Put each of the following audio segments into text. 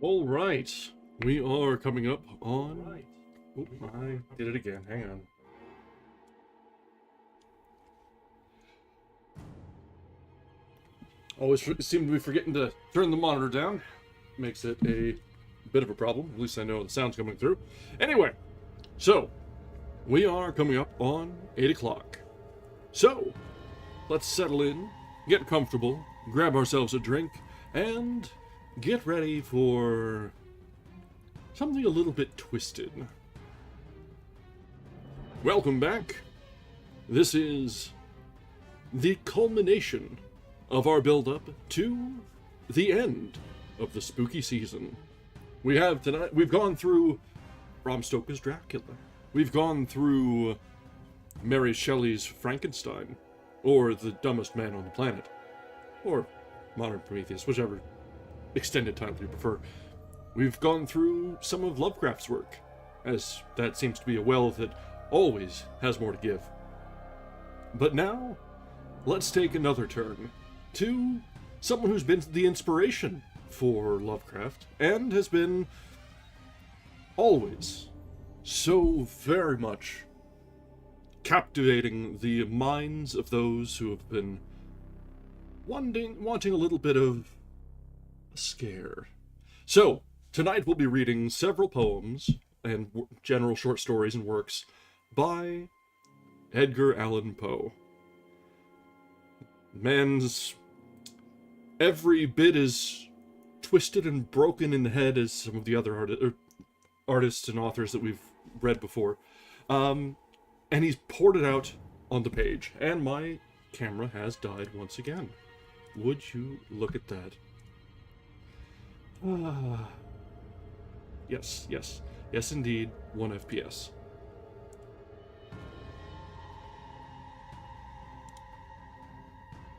All right, we are coming up on. Oh, I did it again. Hang on. Always seem to be forgetting to turn the monitor down. Makes it a bit of a problem. At least I know the sound's coming through. Anyway, so we are coming up on 8 o'clock. So let's settle in, get comfortable, grab ourselves a drink, and get ready for something a little bit twisted. Welcome back. This is the culmination of our build-up to the end of the spooky season. We've gone through Bram Stoker's Dracula. We've gone through Mary Shelley's Frankenstein, or The Dumbest Man on the Planet, or Modern Prometheus, whichever extended title you prefer. We've gone through some of Lovecraft's work, as that seems to be a well that always has more to give. But now, let's take another turn to someone who's been the inspiration for Lovecraft, and has been always so very much captivating the minds of those who have been wanting a little bit of a scare. So, tonight we'll be reading several poems and general short stories and works by Edgar Allan Poe. Man's every bit as twisted and broken in the head as some of the other artists and authors that we've read before. And he's poured it out on the page. And my camera has died once again. Would you look at that? Yes indeed, 1 FPS.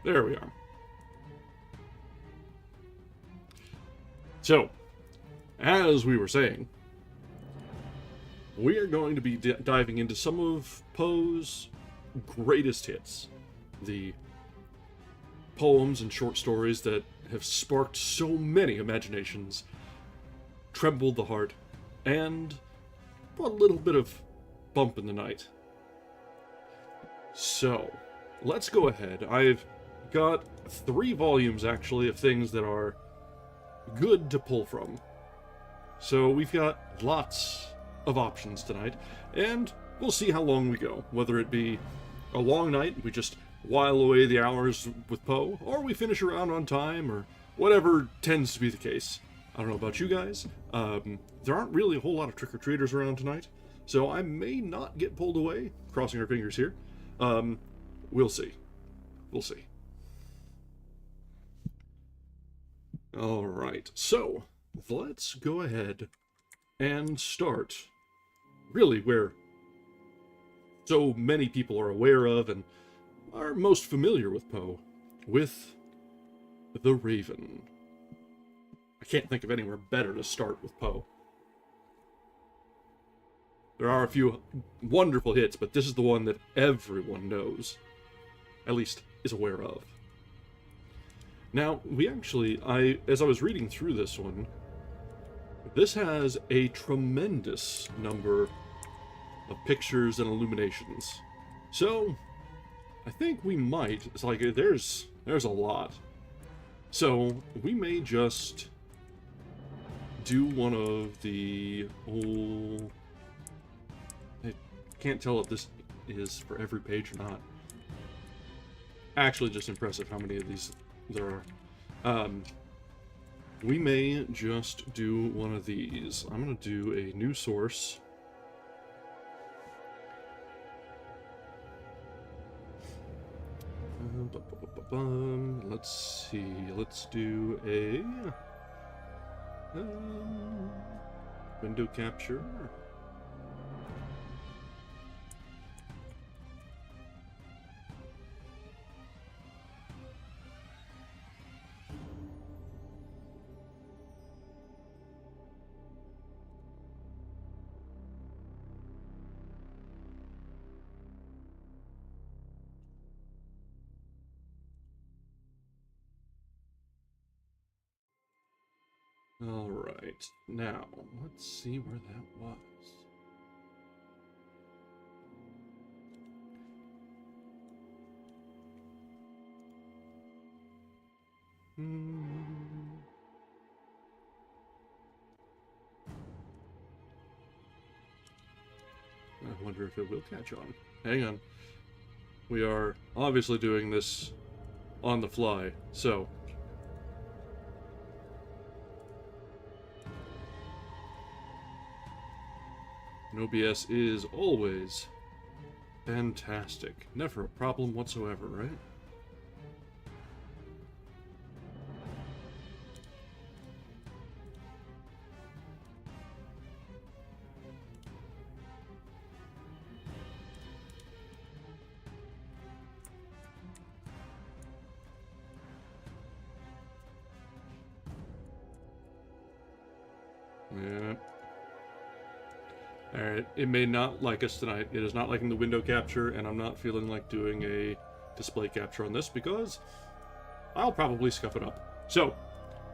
There we are. So, as we were saying, we are going to be diving into some of Poe's greatest hits. The poems and short stories that have sparked so many imaginations, trembled the heart, and brought a little bit of bump in the night. So, let's go ahead. I've got 3 volumes, actually, of things that are good to pull from. So we've got lots of options tonight, and we'll see how long we go. Whether it be a long night, we just while away the hours with Poe, or we finish around on time, or whatever tends to be the case. I don't know about you guys. There aren't really a whole lot of trick-or-treaters around tonight, so I may not get pulled away. Crossing our fingers here. We'll see. We'll see. Alright, so let's go ahead and start really where so many people are aware of and are most familiar with Poe, with The Raven. I can't think of anywhere better to start with Poe. There are a few wonderful hits, but this is the one that everyone knows, at least is aware of. Now, as I was reading through this one, this has a tremendous number of pictures and illuminations. So, I think we might, it's like, there's a lot. So, we may just do one of the whole... I can't tell if this is for every page or not. Actually, just impressive how many of these there are. We may just do one of these. I'm going to do a new source. Let's see. Let's do a window capture. Alright, now, let's see where that was. I wonder if it will catch on. Hang on. We are obviously doing this on the fly, so... OBS is always fantastic. Never a problem whatsoever, right? Yeah. Alright, it may not like us tonight. It is not liking the window capture, and I'm not feeling like doing a display capture on this because I'll probably scuff it up. So,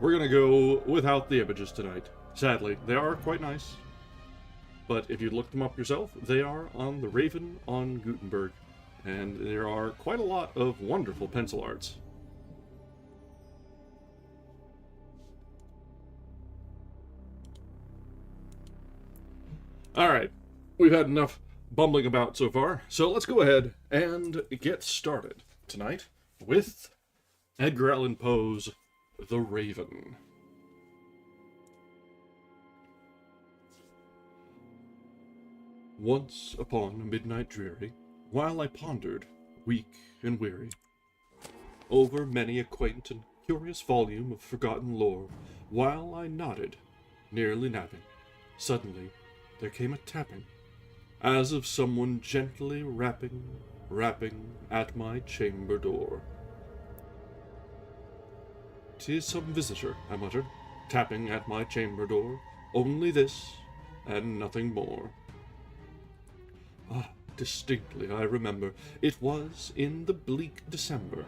we're gonna go without the images tonight. Sadly, they are quite nice, but if you look them up yourself, they are on the Raven on Gutenberg, and there are quite a lot of wonderful pencil arts. Alright, we've had enough bumbling about so far, so let's go ahead and get started tonight with Edgar Allan Poe's The Raven. Once upon a midnight dreary, while I pondered, weak and weary, over many a quaint and curious volume of forgotten lore, while I nodded, nearly napping, suddenly there came a tapping, as of someone gently rapping at my chamber door. "'Tis some visitor," I muttered, tapping at my chamber door, "only this, and nothing more." Ah, distinctly I remember, it was in the bleak December,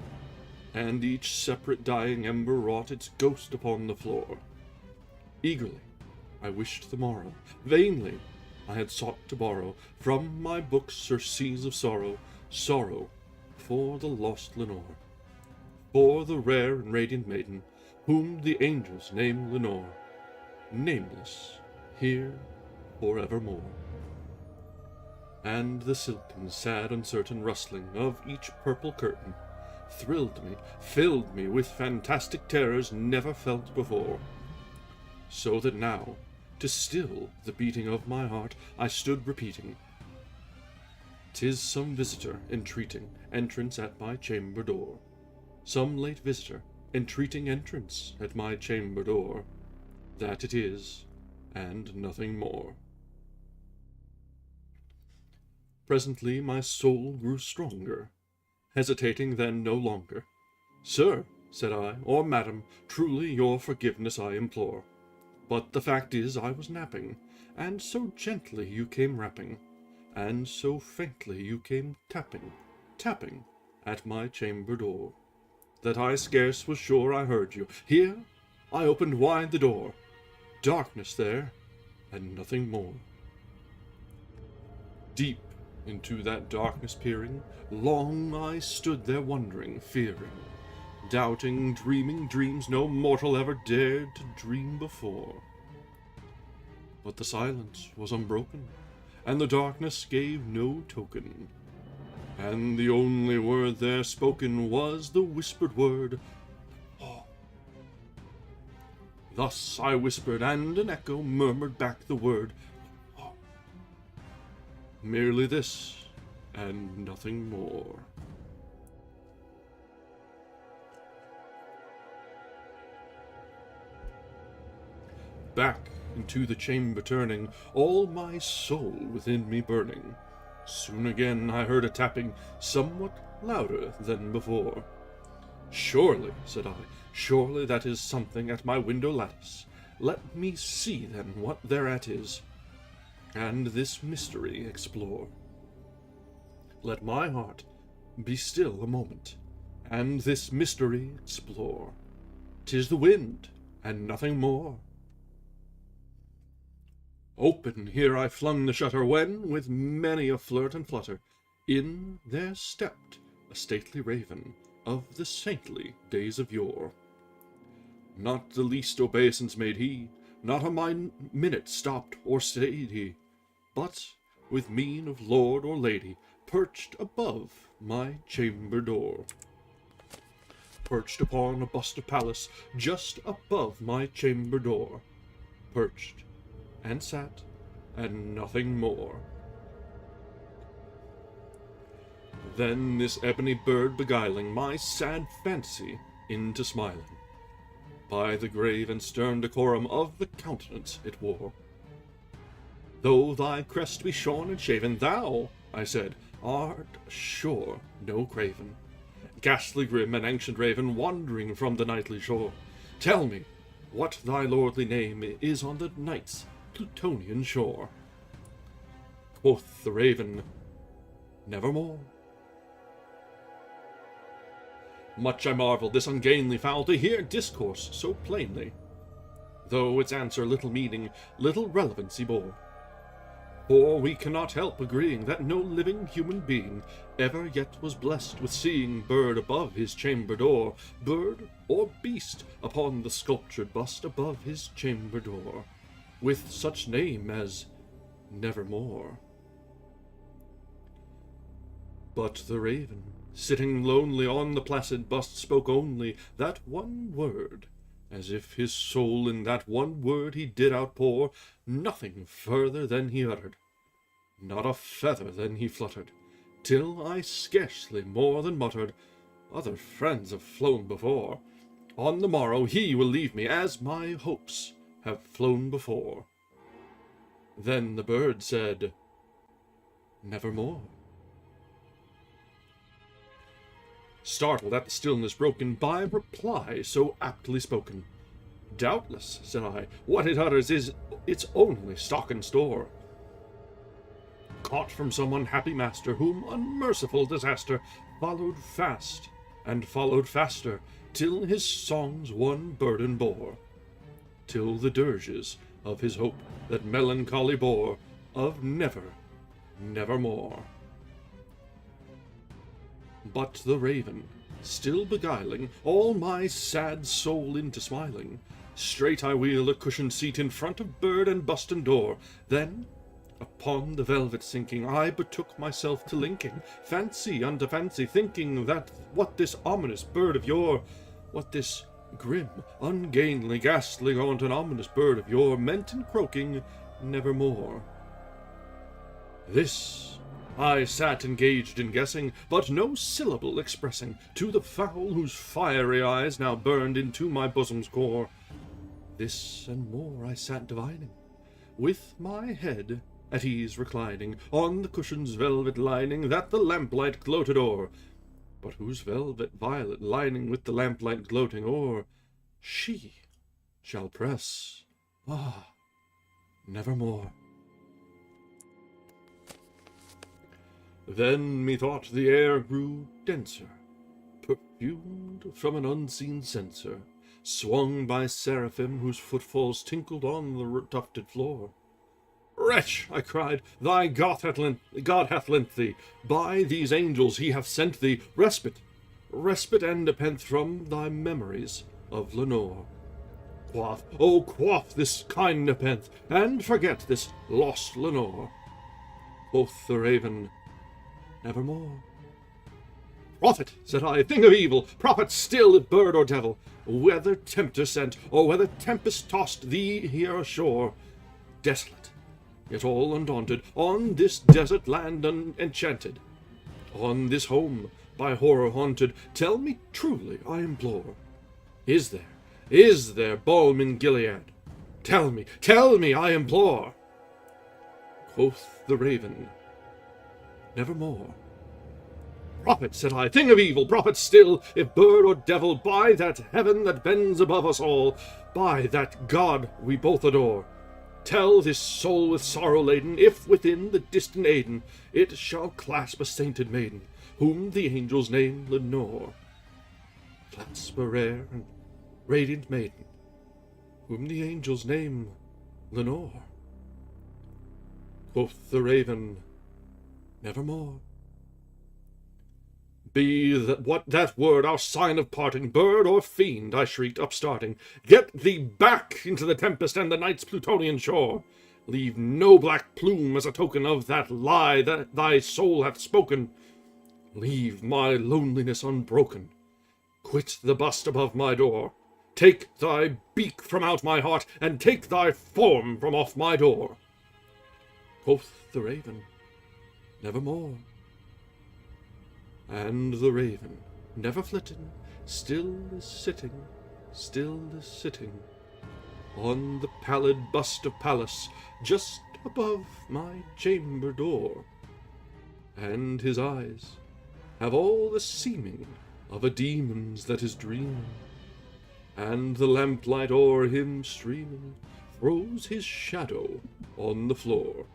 and each separate dying ember wrought its ghost upon the floor. Eagerly I wished the morrow. Vainly I had sought to borrow from my books surcease of sorrow, sorrow for the lost Lenore, for the rare and radiant maiden, whom the angels name Lenore, nameless here forevermore. And the silken, sad, uncertain rustling of each purple curtain thrilled me, filled me with fantastic terrors never felt before, so that now, to still the beating of my heart, I stood repeating, "'Tis some visitor entreating entrance at my chamber door, some late visitor entreating entrance at my chamber door, that it is, and nothing more." Presently my soul grew stronger, hesitating then no longer. "Sir," said I, "or madam, truly your forgiveness I implore. But the fact is I was napping, and so gently you came rapping, and so faintly you came tapping, tapping at my chamber door, that I scarce was sure I heard you. Here I opened wide the door, darkness there, and nothing more." Deep into that darkness peering, long I stood there wondering, fearing, doubting, dreaming dreams no mortal ever dared to dream before. But the silence was unbroken, and the darkness gave no token, and the only word there spoken was the whispered word, "Oh." Thus I whispered, and an echo murmured back the word, "Oh." Merely this, and nothing more. Back into the chamber turning, all my soul within me burning, soon again I heard a tapping, somewhat louder than before. "Surely," said I, "surely that is something at my window lattice. Let me see then what thereat is, and this mystery explore. Let my heart be still a moment, and this mystery explore. 'Tis the wind, and nothing more. Open here I flung the shutter, when, with many a flirt and flutter, in there stepped a stately raven of the saintly days of yore. Not the least obeisance made he, not a minute stopped or stayed he, but, with mien of lord or lady, perched above my chamber door. Perched upon a bust of Pallas, just above my chamber door. Perched, and sat, and nothing more. Then this ebony bird beguiling my sad fancy into smiling, by the grave and stern decorum of the countenance it wore. Though thy crest be shorn and shaven, thou, I said, art sure no craven, ghastly grim and ancient raven, wandering from the nightly shore. Tell me what thy lordly name is on the night's Plutonian shore. Quoth the raven, nevermore. Much I marvelled this ungainly fowl to hear discourse so plainly, though its answer little meaning, little relevancy bore. For we cannot help agreeing that no living human being ever yet was blessed with seeing bird above his chamber door, bird or beast upon the sculptured bust above his chamber door, with such name as Nevermore. But the raven, sitting lonely on the placid bust, spoke only that one word, as if his soul in that one word he did outpour, nothing further than he uttered, not a feather than he fluttered, till I scarcely more than muttered, other friends have flown before, on the morrow he will leave me, as my hopes have flown before. Then the bird said, nevermore. Startled at the stillness broken by reply so aptly spoken, doubtless, said I, what it utters is its only stock and store, caught from some unhappy master, whom unmerciful disaster followed fast and followed faster, till his songs one burden bore, till the dirges of his hope that melancholy bore, of never, nevermore. But the raven, still beguiling all my sad soul into smiling, straight I wheeled a cushioned seat in front of bird and bust and door. Then, upon the velvet sinking, I betook myself to linking fancy unto fancy, thinking that what this ominous bird of yore, what this grim, ungainly, ghastly, gaunt, and ominous bird of yore meant in croaking nevermore. This I sat engaged in guessing, but no syllable expressing to the fowl whose fiery eyes now burned into my bosom's core. This and more I sat divining, with my head at ease reclining on the cushion's velvet lining that the lamplight gloated o'er, but whose velvet violet lining with the lamplight gloating o'er she shall press, nevermore. Then methought the air grew denser, perfumed from an unseen censer, swung by seraphim whose footfalls tinkled on the tufted floor. Wretch, I cried, thy God hath lent thee, by these angels he hath sent thee, respite and nepenthe from thy memories of Lenore. Quaff, oh quaff this kind nepenthe, and forget this lost Lenore. Quoth the raven, nevermore. Prophet, said I, thing of evil, prophet still, if bird or devil, whether tempter sent, or whether tempest tossed thee here ashore, desolate, yet all undaunted, on this desert land enchanted, on this home by horror haunted, tell me truly, I implore, is there balm in Gilead? Tell me, I implore. Quoth the raven, nevermore. Prophet, said I, thing of evil, prophet still, if bird or devil, by that heaven that bends above us all, by that God we both adore, tell this soul with sorrow laden, if within the distant Aidenn it shall clasp a sainted maiden, whom the angels name Lenore. Clasp a rare and radiant maiden, whom the angels name Lenore. Quoth the raven, nevermore. Be that word our sign of parting, bird or fiend, I shrieked, upstarting. Get thee back into the tempest and the night's Plutonian shore. Leave no black plume as a token of that lie that thy soul hath spoken. Leave my loneliness unbroken. Quit the bust above my door. Take thy beak from out my heart, and take thy form from off my door. Quoth the raven, nevermore. And the raven, never flitting, still is sitting, on the pallid bust of Pallas, just above my chamber door. And his eyes have all the seeming of a demon's that is dreaming, and the lamplight o'er him streaming throws his shadow on the floor.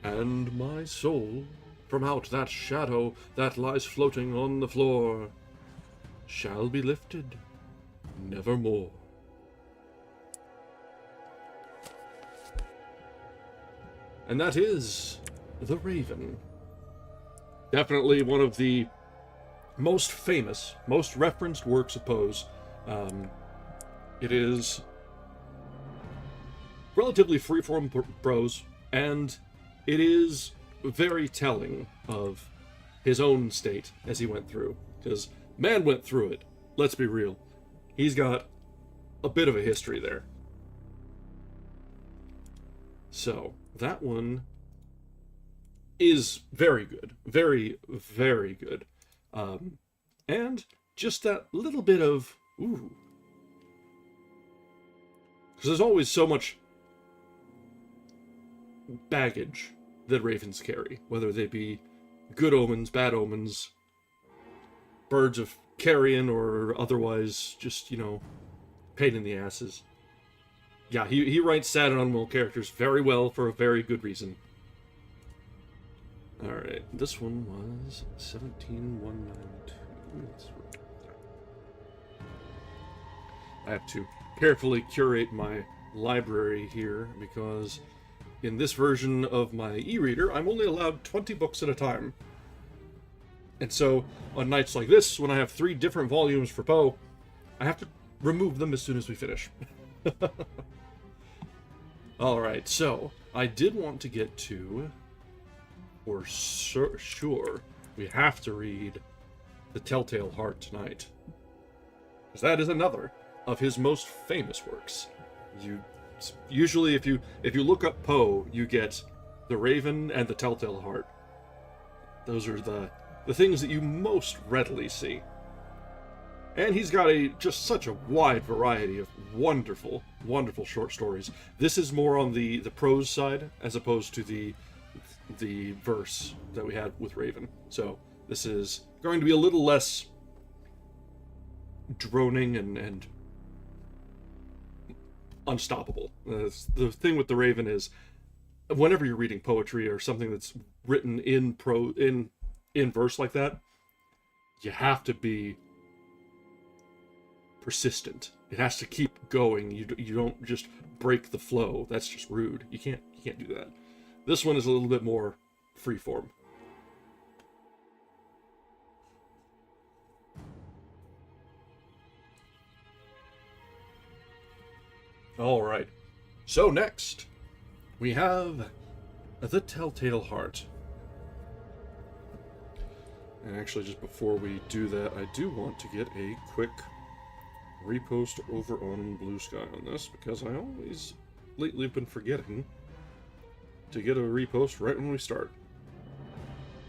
And my soul, from out that shadow that lies floating on the floor, shall be lifted nevermore. And that is The Raven. Definitely one of the most famous, most referenced works of Poe's. It is relatively freeform prose, and it is very telling of his own state as he went through. Because man went through it. Let's be real. He's got a bit of a history there. So, that one is very good. Very, very good. And just that little bit of, ooh. Because there's always so much baggage that ravens carry, whether they be good omens, bad omens, birds of carrion, or otherwise just, pain in the asses. Yeah, he writes sad and unwell characters very well for a very good reason. Alright, this one was 17192. I have to carefully curate my library here, because in this version of my e-reader, I'm only allowed 20 books at a time. And so, on nights like this, when I have 3 different volumes for Poe, I have to remove them as soon as we finish. Alright, so, I did want to get to, for sure, we have to read The Telltale Heart tonight. Because that is another of his most famous works. Usually, if you look up Poe, you get The Raven and The Telltale Heart. Those are the things that you most readily see. And he's got just such a wide variety of wonderful, wonderful short stories. This is more on the prose side, as opposed to the verse that we had with Raven. So this is going to be a little less droning and unstoppable. The thing with the Raven is, whenever you're reading poetry or something that's written in verse like that, you have to be persistent. It has to keep going. You don't just break the flow. That's just rude. You can't do that. This one is a little bit more freeform. Alright, so next, we have The Telltale Heart. And actually, just before we do that, I do want to get a quick repost over on Bluesky on this, because I always lately have been forgetting to get a repost right when we start.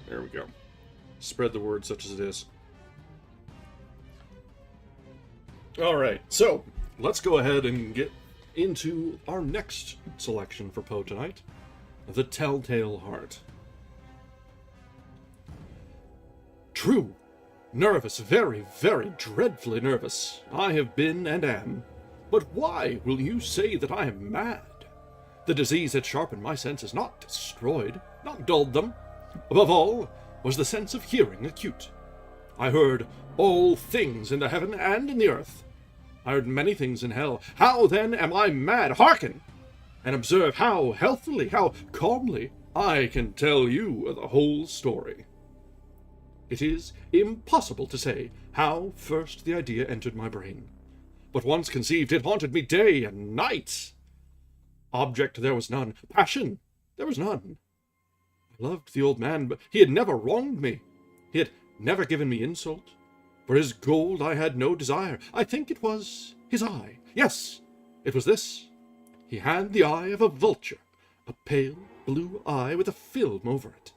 There we go. Spread the word such as it is. Alright, so let's go ahead and get into our next selection for Poe tonight, The Telltale Heart. True. Nervous, very, very dreadfully nervous. I have been and am. But why will you say that I am mad? The disease had sharpened my senses, not destroyed, not dulled them. Above all was the sense of hearing acute. I heard all things in the heaven and in the earth. I heard many things in hell. How then am I mad? Hearken! and observe how healthily, how calmly I can tell you the whole story. It is impossible to say how first the idea entered my brain, but once conceived, it haunted me day and night. Object there was none, passion there was none. I loved the old man, but he had never wronged me. He had never given me insult. For his gold I had no desire. I think it was his eye. Yes, it was this. He had the eye of a vulture, a pale blue eye with a film over it.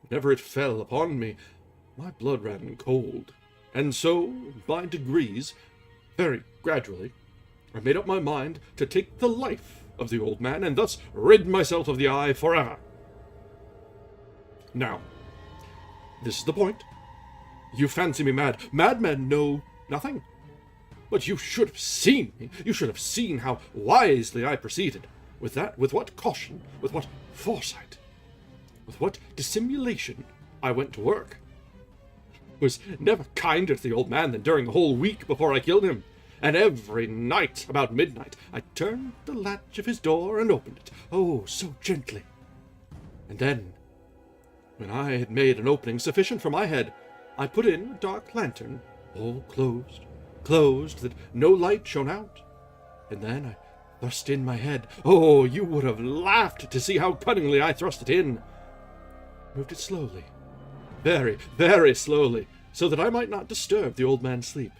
Whenever it fell upon me, my blood ran cold, and so, by degrees, very gradually, I made up my mind to take the life of the old man, and thus rid myself of the eye forever. Now, this is the point. You fancy me mad. Madmen know nothing. But you should have seen me. You should have seen how wisely I proceeded. With what caution, with what foresight, with what dissimulation I went to work. I was never kinder to the old man than during the whole week before I killed him. And every night, about midnight, I turned the latch of his door and opened it, oh, so gently. And then, when I had made an opening sufficient for my head, I put in a dark lantern, all closed, that no light shone out. And then I thrust in my head. Oh, you would have laughed to see how cunningly I thrust it in. Moved it slowly, very, very slowly, so that I might not disturb the old man's sleep.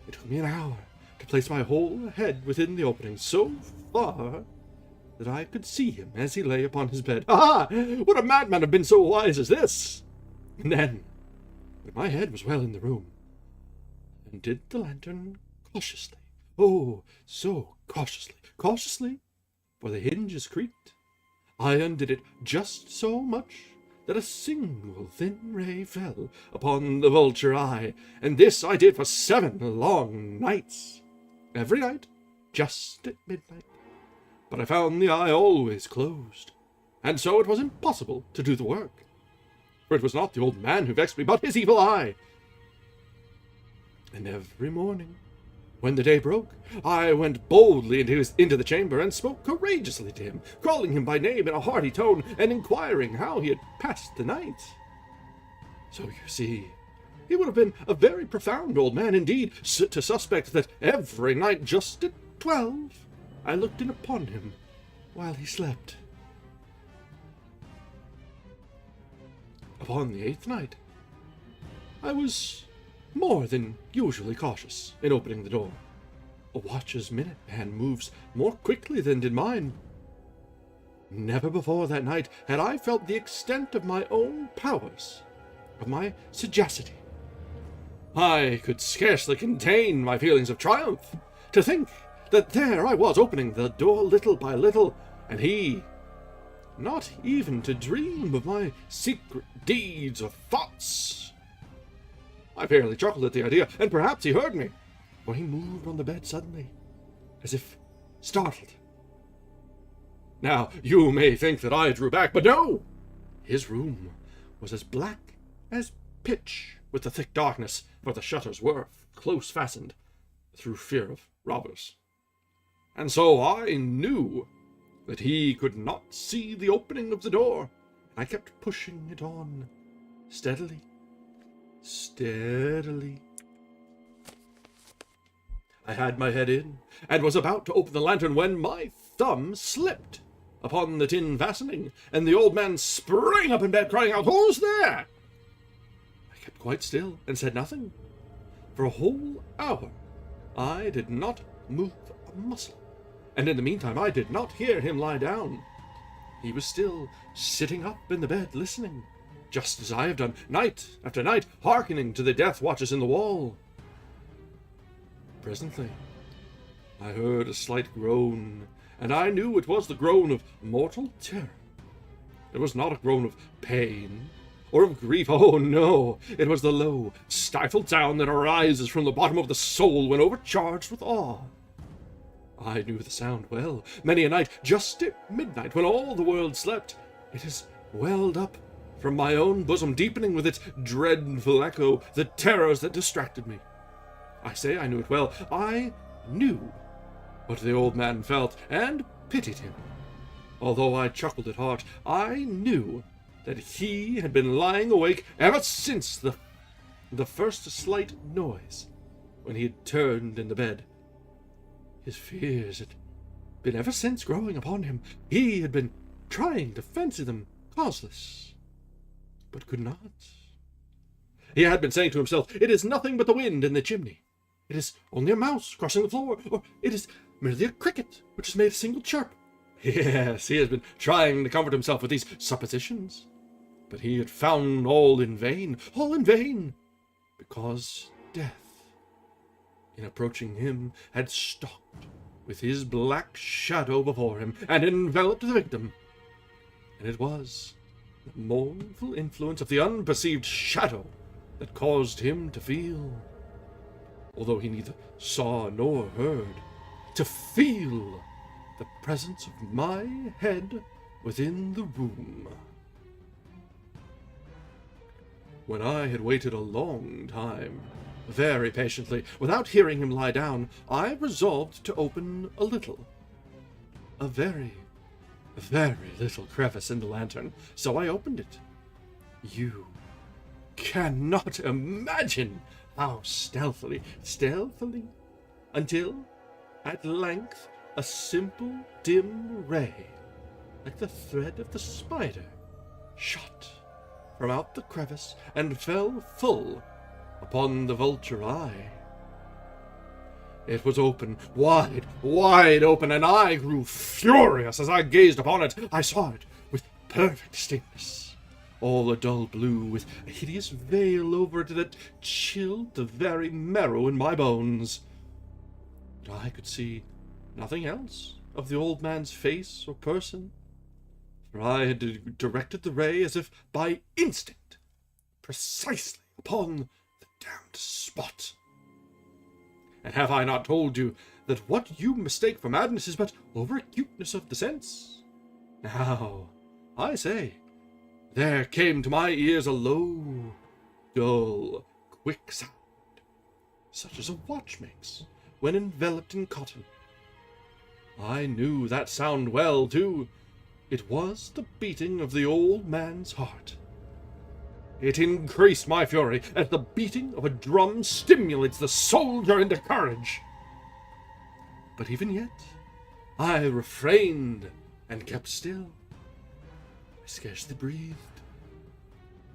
It took me an hour to place my whole head within the opening, so far that I could see him as he lay upon his bed. Ah! Would a madman have been so wise as this? And then, when my head was well in the room, I undid the lantern cautiously. Oh, so cautiously, for the hinges creaked. I undid it just so much that a single thin ray fell upon the vulture eye, and this I did for 7 long nights. Every night, just at midnight. But I found the eye always closed, and so it was impossible to do the work. For it was not the old man who vexed me, but his evil eye. And every morning, when the day broke, I went boldly into the chamber and spoke courageously to him, calling him by name in a hearty tone, and inquiring how he had passed the night. So you see, he would have been a very profound old man indeed to suspect that every night just at 12 I looked in upon him while he slept. Upon the 8th night, I was more than usually cautious in opening the door. A watch's minute hand moves more quickly than did mine. Never before that night had I felt the extent of my own powers, of my sagacity. I could scarcely contain my feelings of triumph. To think that there I was opening the door little by little, and he, not even to dream of my secret deeds or thoughts. I fairly chuckled at the idea, and perhaps he heard me, for he moved on the bed suddenly, as if startled. Now, you may think that I drew back, but no! His room was as black as pitch with the thick darkness, for the shutters were close fastened through fear of robbers. And so I knew that he could not see the opening of the door, and I kept pushing it on, steadily. I had my head in, and was about to open the lantern when my thumb slipped upon the tin fastening, and the old man sprang up in bed, crying out, "Who's there?" I kept quite still, and said nothing. For a whole hour I did not move a muscle, and in the meantime I did not hear him lie down. He was still sitting up in the bed, listening, just as I have done, night after night, hearkening to the death watches in the wall. Presently, I heard a slight groan, and I knew it was the groan of mortal terror. It was not a groan of pain or of grief. Oh, no! It was the low, stifled sound that arises from the bottom of the soul when overcharged with awe. I knew the sound well. Many a night, just at midnight, when all the world slept, it has welled up from my own bosom, deepening with its dreadful echo the terrors that distracted me. I say I knew it well. I knew what the old man felt, and pitied him. Although I chuckled at heart, I knew that he had been lying awake ever since the first slight noise, when he had turned in the bed. His fears had been ever since growing upon him. He had been trying to fancy them causeless, but could not. He had been saying to himself, "It is nothing but the wind in the chimney. It is only a mouse crossing the floor, or it is merely a cricket which has made a single chirp." Yes, he has been trying to comfort himself with these suppositions, but he had found all in vain, because death, in approaching him, had stalked with his black shadow before him, and enveloped the victim. And it was the mournful influence of the unperceived shadow that caused him to feel, although he neither saw nor heard, to feel the presence of my head within the room. When I had waited a long time, very patiently, without hearing him lie down, I resolved to open a very little crevice in the lantern, so I opened it. You cannot imagine how stealthily, until, at length, a simple, dim ray, like the thread of the spider, shot from out the crevice and fell full upon the vulture eye. It was open, wide open, and I grew furious as I gazed upon it. I saw it with perfect distinctness, all a dull blue, with a hideous veil over it that chilled the very marrow in my bones. But I could see nothing else of the old man's face or person, for I had directed the ray as if by instinct, precisely upon the damned spot. And have I not told you that what you mistake for madness is but over-acuteness of the sense? Now, I say, there came to my ears a low, dull, quick sound, such as a watch makes when enveloped in cotton. I knew that sound well, too. It was the beating of the old man's heart. It increased my fury, as the beating of a drum stimulates the soldier into courage. But even yet, I refrained and kept still. I scarcely breathed,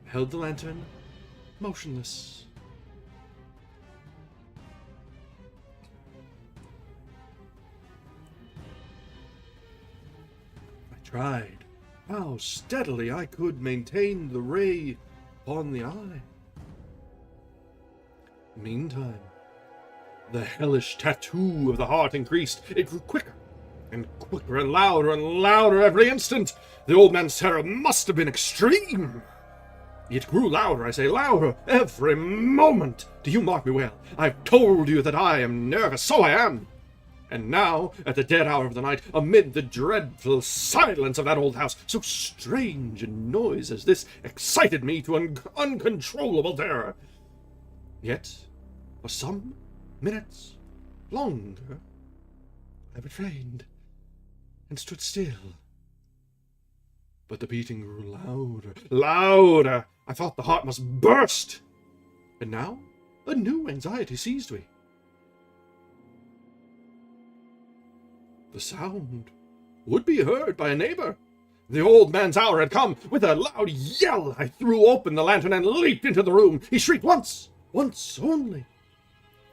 held the lantern motionless. I tried how steadily I could maintain the ray upon the eye. Meantime, the hellish tattoo of the heart increased. It grew quicker and quicker and louder every instant. The old man's terror must have been extreme. It grew louder, I say, louder every moment. Do you mark me well? I've told you that I am nervous. So I am. And now, at the dead hour of the night, amid the dreadful silence of that old house, so strange a noise as this excited me to uncontrollable terror. Yet, for some minutes longer, I refrained and stood still. But the beating grew louder. I thought the heart must burst. And now, a new anxiety seized me. The sound would be heard by a neighbor. The old man's hour had come. With a loud yell, I threw open the lantern and leaped into the room. He shrieked once only.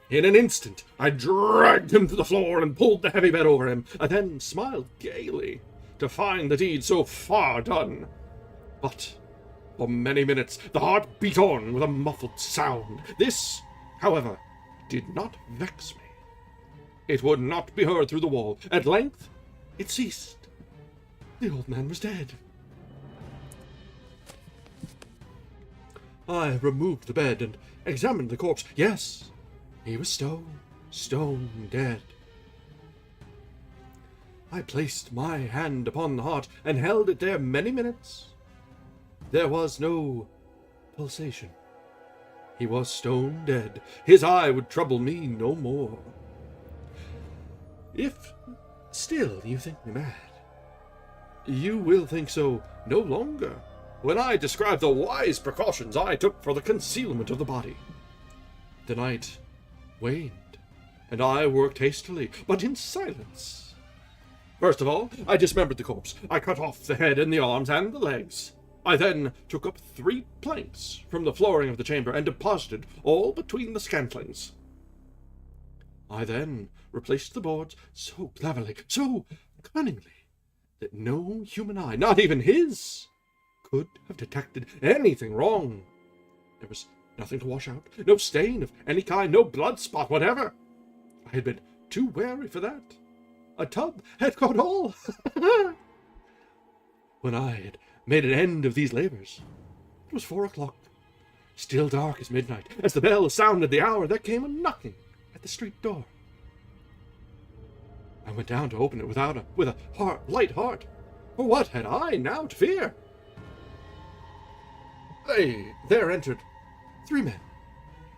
In an instant, I dragged him to the floor and pulled the heavy bed over him. I then smiled gaily to find the deed so far done. But for many minutes, the heart beat on with a muffled sound. This, however, did not vex me. It would not be heard through the wall. At length, it ceased. The old man was dead. I removed the bed and examined the corpse. Yes, he was stone dead. I placed my hand upon the heart and held it there many minutes. There was no pulsation. He was stone dead. His eye would trouble me no more. If Still, you think me mad. You will think so no longer when I describe the wise precautions I took for the concealment of the body. The night waned, and I worked hastily, but in silence. First of all, I dismembered the corpse. I cut off the head and the arms and the legs. I then took up 3 planks from the flooring of the chamber and deposited all between the scantlings. I then replaced the boards so cleverly, so cunningly, that no human eye, not even his, could have detected anything wrong. There was nothing to wash out, no stain of any kind, no blood spot whatever. I had been too wary for that. A tub had caught all. When I had made an end of these labors, it was 4 o'clock, still dark as midnight. As the bell sounded the hour, there came a knocking at the street door. I went down to open it with a light heart, for what had I now to fear? There entered 3 men,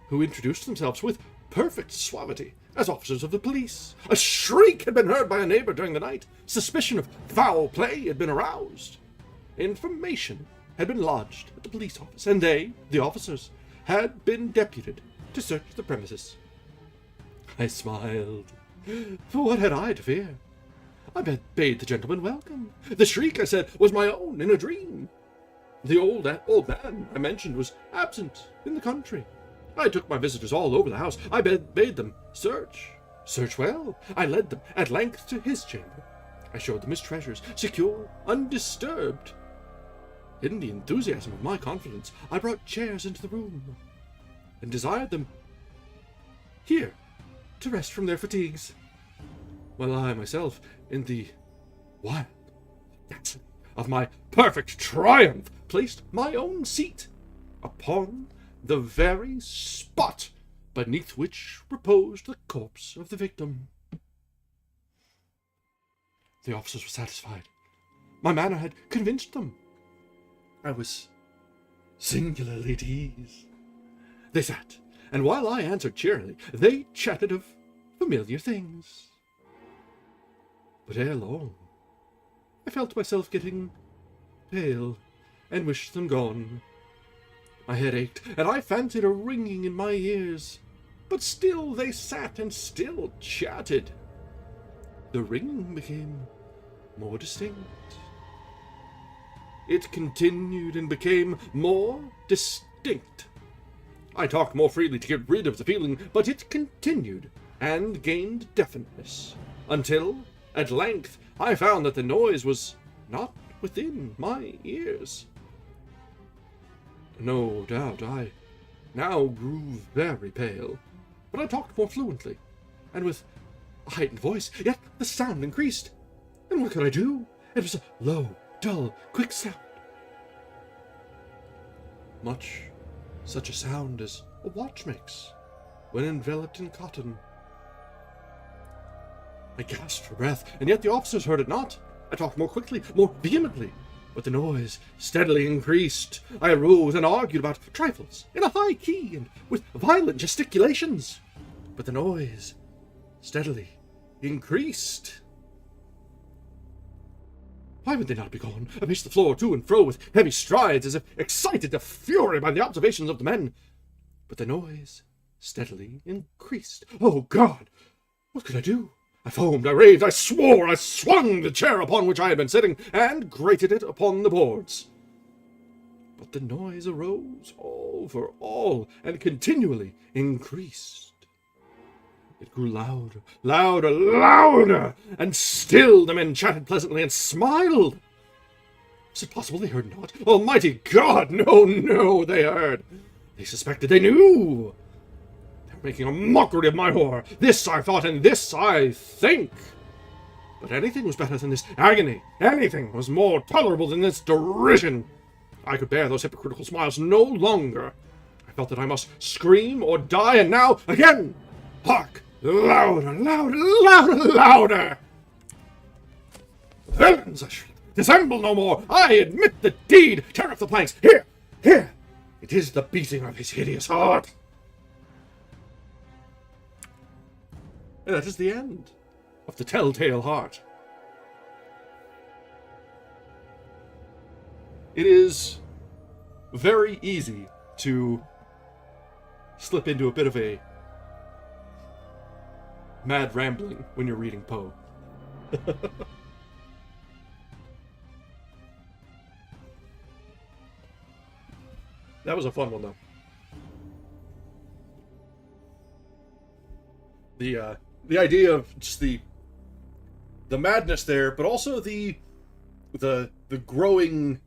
who introduced themselves with perfect suavity as officers of the police. A shriek had been heard by a neighbor during the night. Suspicion of foul play had been aroused. Information had been lodged at the police office, and they, the officers, had been deputed to search the premises. I smiled, for what had I to fear? I bade the gentleman welcome. The shriek, I said, was my own in a dream. The old man I mentioned was absent in the country. I took my visitors all over the house. I bade them search well. I led them at length to his chamber. I showed them his treasures, secure, undisturbed. In the enthusiasm of my confidence, I brought chairs into the room, and desired them here to rest from their fatigues, while I myself, in the wild audacity of my perfect triumph, placed my own seat upon the very spot beneath which reposed the corpse of the victim. The officers were satisfied. My manner had convinced them. I was singularly at ease. They sat, and while I answered cheerily, they chatted of familiar things. But ere long, I felt myself getting pale, and wished them gone. My head ached, and I fancied a ringing in my ears, but still they sat and still chatted. The ringing became more distinct. It continued and became more distinct. I talked more freely to get rid of the feeling, but it continued and gained definiteness, until, at length, I found that the noise was not within my ears. No doubt I now grew very pale, but I talked more fluently, and with a heightened voice, yet the sound increased. And what could I do? It was a low, dull, quick sound. Much such a sound as a watch makes when enveloped in cotton. I gasped for breath, and yet the officers heard it not. I talked more quickly, more vehemently, but the noise steadily increased. I arose and argued about trifles in a high key and with violent gesticulations, but the noise steadily increased. Why would they not be gone? I paced the floor to and fro with heavy strides, as if excited to fury by the observations of the men, but the noise steadily increased. Oh, God! What could I do? I foamed, I raved, I swore, I swung the chair upon which I had been sitting, and grated it upon the boards. But the noise arose over all, and continually increased. It grew louder, louder, louder, and still the men chatted pleasantly and smiled. Was it possible they heard not? Almighty God, no, they heard. They suspected, they knew. Making a mockery of my horror. This I thought, and this I think. But anything was better than this agony. Anything was more tolerable than this derision. I could bear those hypocritical smiles no longer. I felt that I must scream or die, and now, again! Hark! Louder, louder, louder, louder! Villains, I shrieked. Dissemble no more! I admit the deed! Tear off the planks! Here! It is the beating of his hideous heart! And that is the end of The Telltale Heart it is very easy to slip into a bit of a mad rambling when you're reading Poe. That was a fun one, though. The idea of just the madness there, but also the growing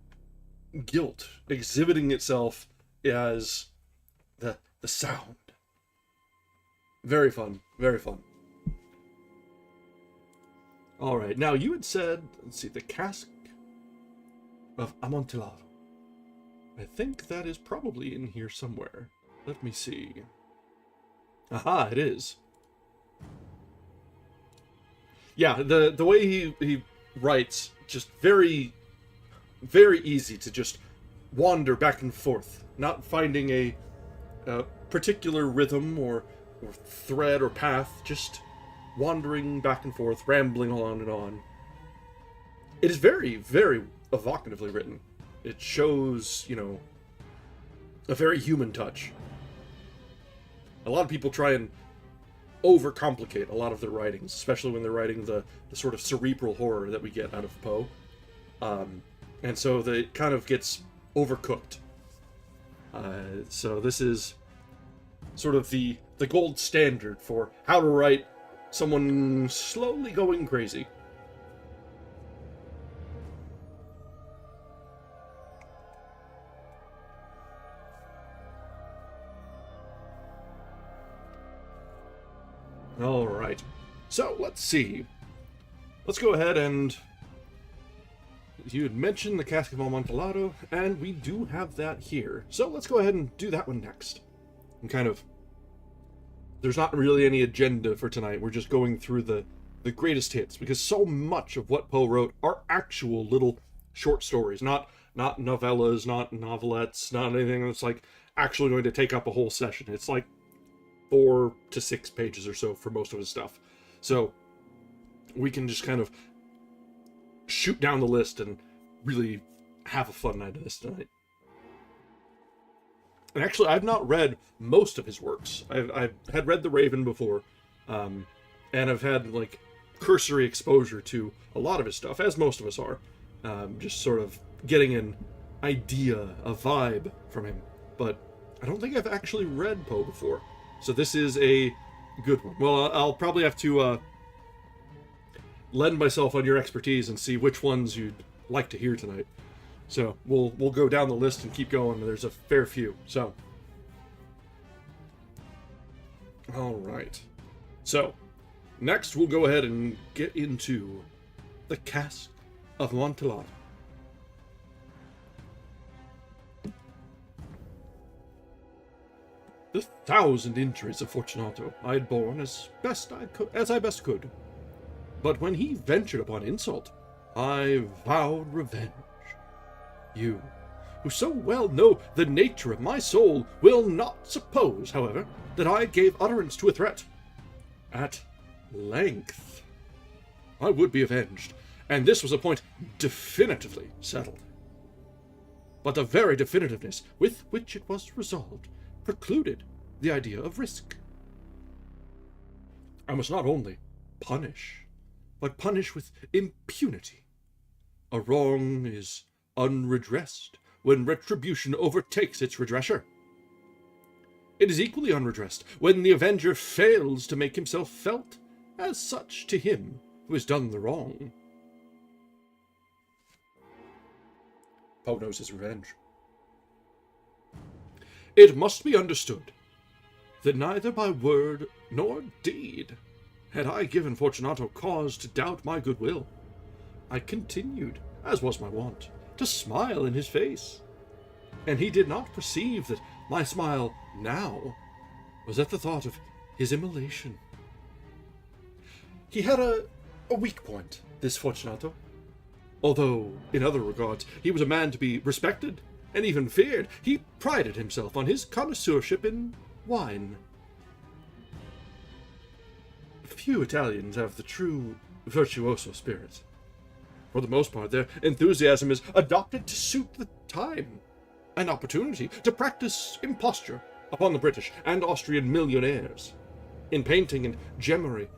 guilt exhibiting itself as the sound. Very fun, very fun. All right, now you had said, let's see, the cask of Amontillado. I think that is probably in here somewhere. Let me see. Aha, it is. Yeah, the way he writes, just very, very easy to just wander back and forth, not finding a particular rhythm or thread or path, just wandering back and forth, rambling on and on. It is very, very evocatively written. It shows, you know, a very human touch. A lot of people try and overcomplicate a lot of their writings, especially when they're writing the sort of cerebral horror that we get out of Poe. And so it kind of gets overcooked. So this is sort of the gold standard for how to write someone slowly going crazy. All right, so let's see. Let's go ahead and you had mentioned the Cask of Amontillado, and we do have that here. So let's go ahead and do that one next. And kind of, there's not really any agenda for tonight. We're just going through the greatest hits, because so much of what Poe wrote are actual little short stories, not novellas, not novelettes, not anything that's like actually going to take up a whole session. It's like 4 to 6 pages or so for most of his stuff. So we can just kind of shoot down the list and really have a fun night of this tonight. And actually, I've not read most of his works. I've had read The Raven before, and I've had like cursory exposure to a lot of his stuff, as most of us are, just sort of getting an idea, a vibe from him. But I don't think I've actually read Poe before. So this is a good one. Well, I'll probably have to lend myself on your expertise and see which ones you'd like to hear tonight. So we'll go down the list and keep going. There's a fair few. So, all right. So next we'll go ahead and get into the Cask of Amontillado. The 1,000 injuries of Fortunato I had borne as I best could. But when he ventured upon insult, I vowed revenge. You, who so well know the nature of my soul, will not suppose, however, that I gave utterance to a threat. At length, I would be avenged, and this was a point definitively settled. But the very definitiveness with which it was resolved precluded the idea of risk. I must not only punish, but punish with impunity. A wrong is unredressed when retribution overtakes its redresser. It is equally unredressed when the avenger fails to make himself felt as such to him who has done the wrong. Poe knows his revenge. It must be understood that neither by word nor deed had I given Fortunato cause to doubt my goodwill. I continued, as was my wont, to smile in his face, and he did not perceive that my smile now was at the thought of his immolation. He had a weak point, this Fortunato. Although, in other regards, he was a man to be respected and even feared, he prided himself on his connoisseurship in wine. Few Italians have the true virtuoso spirit. For the most part, their enthusiasm is adopted to suit the time and opportunity to practice imposture upon the British and Austrian millionaires. In painting and gemmery,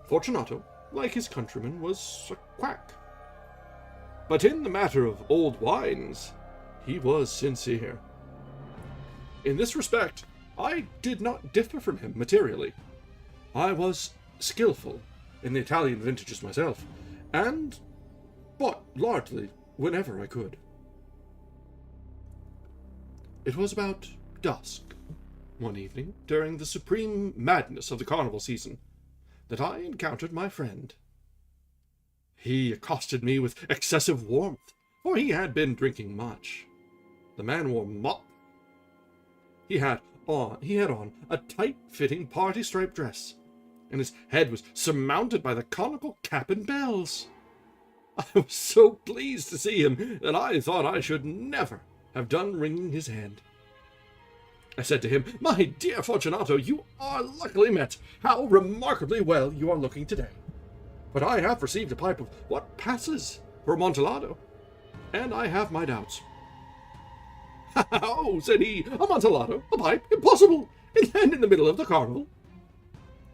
Fortunato, like his countrymen, was a quack. But in the matter of old wines, he was sincere. In this respect, I did not differ from him materially. I was skillful in the Italian vintages myself, and bought largely whenever I could. It was about dusk, one evening, during the supreme madness of the carnival season, that I encountered my friend. He accosted me with excessive warmth, for he had been drinking much. The man wore He had on a tight-fitting party-striped dress, and his head was surmounted by the conical cap and bells. I was so pleased to see him that I thought I should never have done wringing his hand. I said to him, "My dear Fortunato, you are luckily met. How remarkably well you are looking today. But I have received a pipe of what passes for Amontillado, and I have my doubts." "How?" said he. "Amontillado? A pipe? Impossible! And in the middle of the carnival?"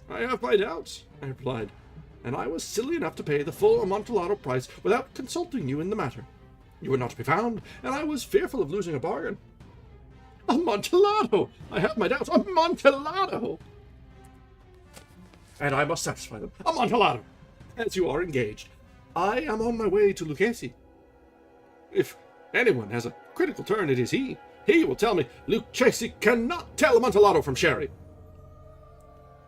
"I have my doubts," I replied, "and I was silly enough to pay the full Amontillado price without consulting you in the matter. You were not to be found, and I was fearful of losing a bargain." "Amontillado! I have my doubts. Amontillado!" "And I must satisfy them. Amontillado! As you are engaged, I am on my way to Lucchesi. If anyone has a critical turn, it is he. He will tell me Lucchesi cannot tell Amontillado from sherry.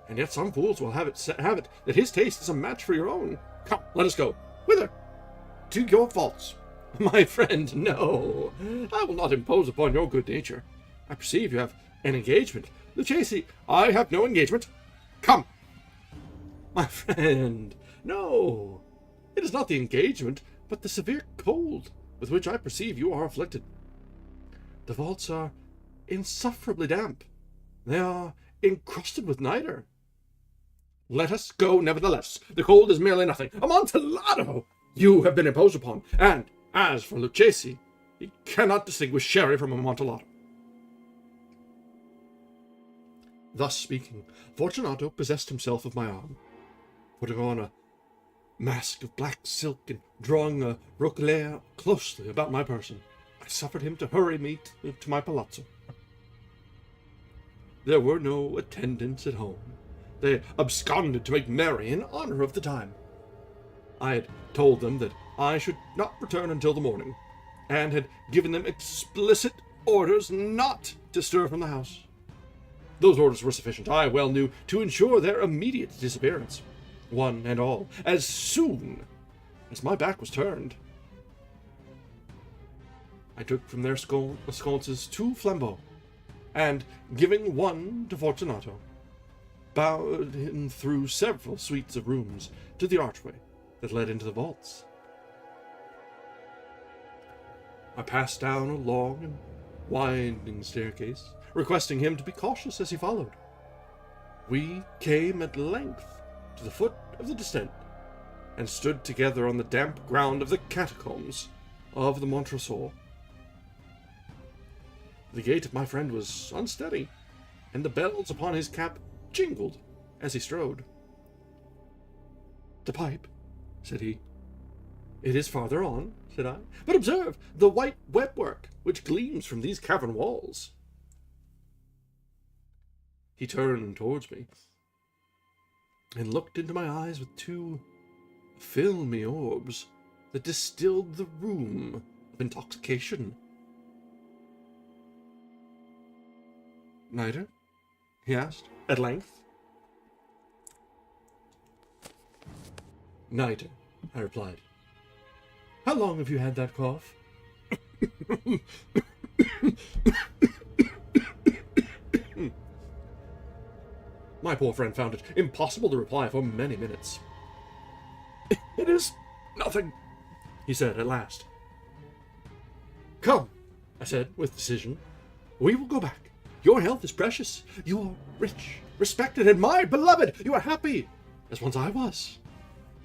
And yet some fools will have it that his taste is a match for your own. Come, let us go. Whither? To your vaults." "My friend, no. I will not impose upon your good nature. I perceive you have an engagement." "Lucchesi, I have no engagement. Come." "My friend, no. It is not the engagement, but the severe cold with which I perceive you are afflicted. The vaults are insufferably damp. They are encrusted with nitre." "Let us go, nevertheless. The cold is merely nothing. Amontillado! You have been imposed upon, and as for Lucchesi, he cannot distinguish sherry from Amontillado." Thus speaking, Fortunato possessed himself of my arm. Putting on a mask of black silk and drawing a roquelaire closely about my person, I suffered him to hurry me to my palazzo. There were no attendants at home. They absconded to make merry in honor of the time. I had told them that I should not return until the morning, and had given them explicit orders not to stir from the house. Those orders were sufficient, I well knew, to ensure their immediate disappearance, one and all, as soon as my back was turned. I took from their sconces 2 flambeaux, and, giving one to Fortunato, bowed him through several suites of rooms to the archway that led into the vaults. I passed down a long and winding staircase, requesting him to be cautious as he followed. We came at length to the foot of the descent, and stood together on the damp ground of the catacombs of the Montresor. The gait of my friend was unsteady, and the bells upon his cap jingled as he strode. "The pipe," said he. "It is farther on," said I. "But observe the white wetwork which gleams from these cavern walls." He turned towards me, and looked into my eyes with 2 filmy orbs that distilled the rheum of intoxication. "Nitre?" he asked, at length. "Nitre," I replied. "How long have you had that cough?" My poor friend found it impossible to reply for many minutes. "It is nothing," he said at last. "Come," I said with decision. "We will go back. Your health is precious. You are rich, respected, admired, beloved. You are happy, as once I was.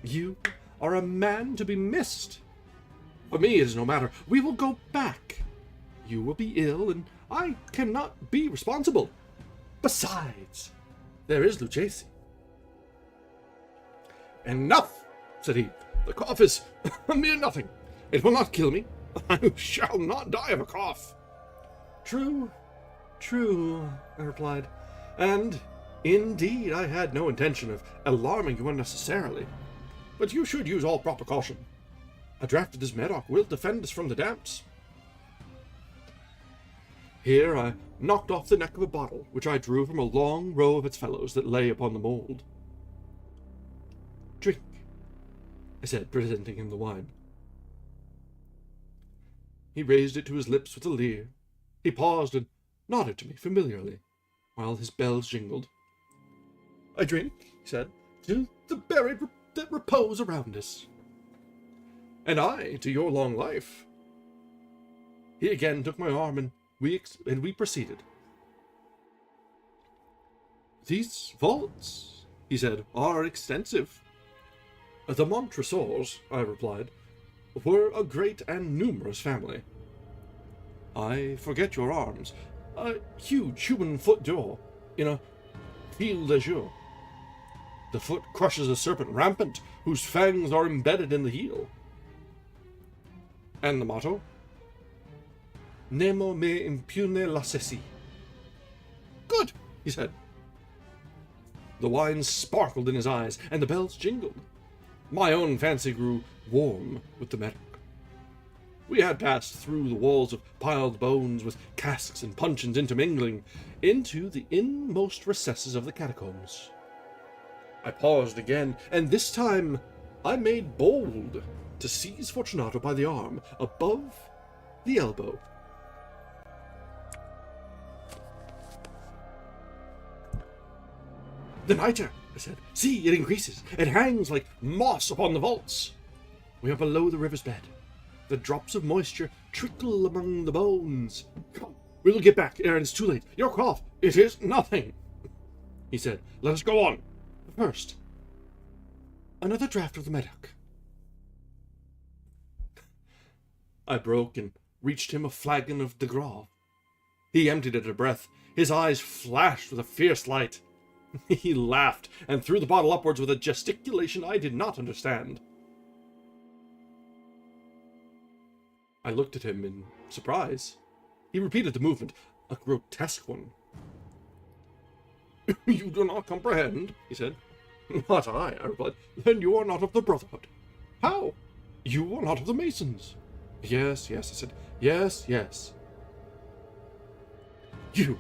You are a man to be missed. For me, it is no matter. We will go back. You will be ill, and I cannot be responsible. Besides, there is Lucchesi. Enough, said he. The cough is a mere nothing. It will not kill me. I shall not die of a cough. True, I replied. And, indeed, I had no intention of alarming you unnecessarily. But you should use all proper caution. A draught of this Medoc will defend us from the damps. Here I knocked off the neck of a bottle, which I drew from a long row of its fellows that lay upon the mould. Drink, I said, presenting him the wine. He raised it to his lips with a leer. He paused and nodded to me familiarly, while his bells jingled. I drink, he said, to the buried that repose around us. And I to your long life. He again took my arm, and we proceeded. These vaults, he said, are extensive. The Montresors, I replied, were a great and numerous family. I forget your arms. A huge human foot d'or in a field d'azur. The foot crushes a serpent rampant, whose fangs are embedded in the heel. And the motto? Nemo me impune lacessi. Good, he said. The wine sparkled in his eyes, and the bells jingled. My own fancy grew warm with the Medoc. We had passed through the walls of piled bones with casks and puncheons intermingling into the inmost recesses of the catacombs. I paused again, and this time I made bold to seize Fortunato by the arm above the elbow. The nitre, I said. See, it increases. It hangs like moss upon the vaults. We are below the river's bed. The drops of moisture trickle among the bones. Come, we will get back ere it is too late. Your cough, it is nothing, he said. Let us go on. First, another draught of the Medoc. I broke and reached him a flagon of de Grave. He emptied it at a breath. His eyes flashed with a fierce light. He laughed and threw the bottle upwards with a gesticulation I did not understand. I looked at him in surprise. He repeated the movement, a grotesque one. You do not comprehend, he said. Not I replied. Then you are not of the Brotherhood. How? You are not of the Masons. Yes, I said. Yes. You!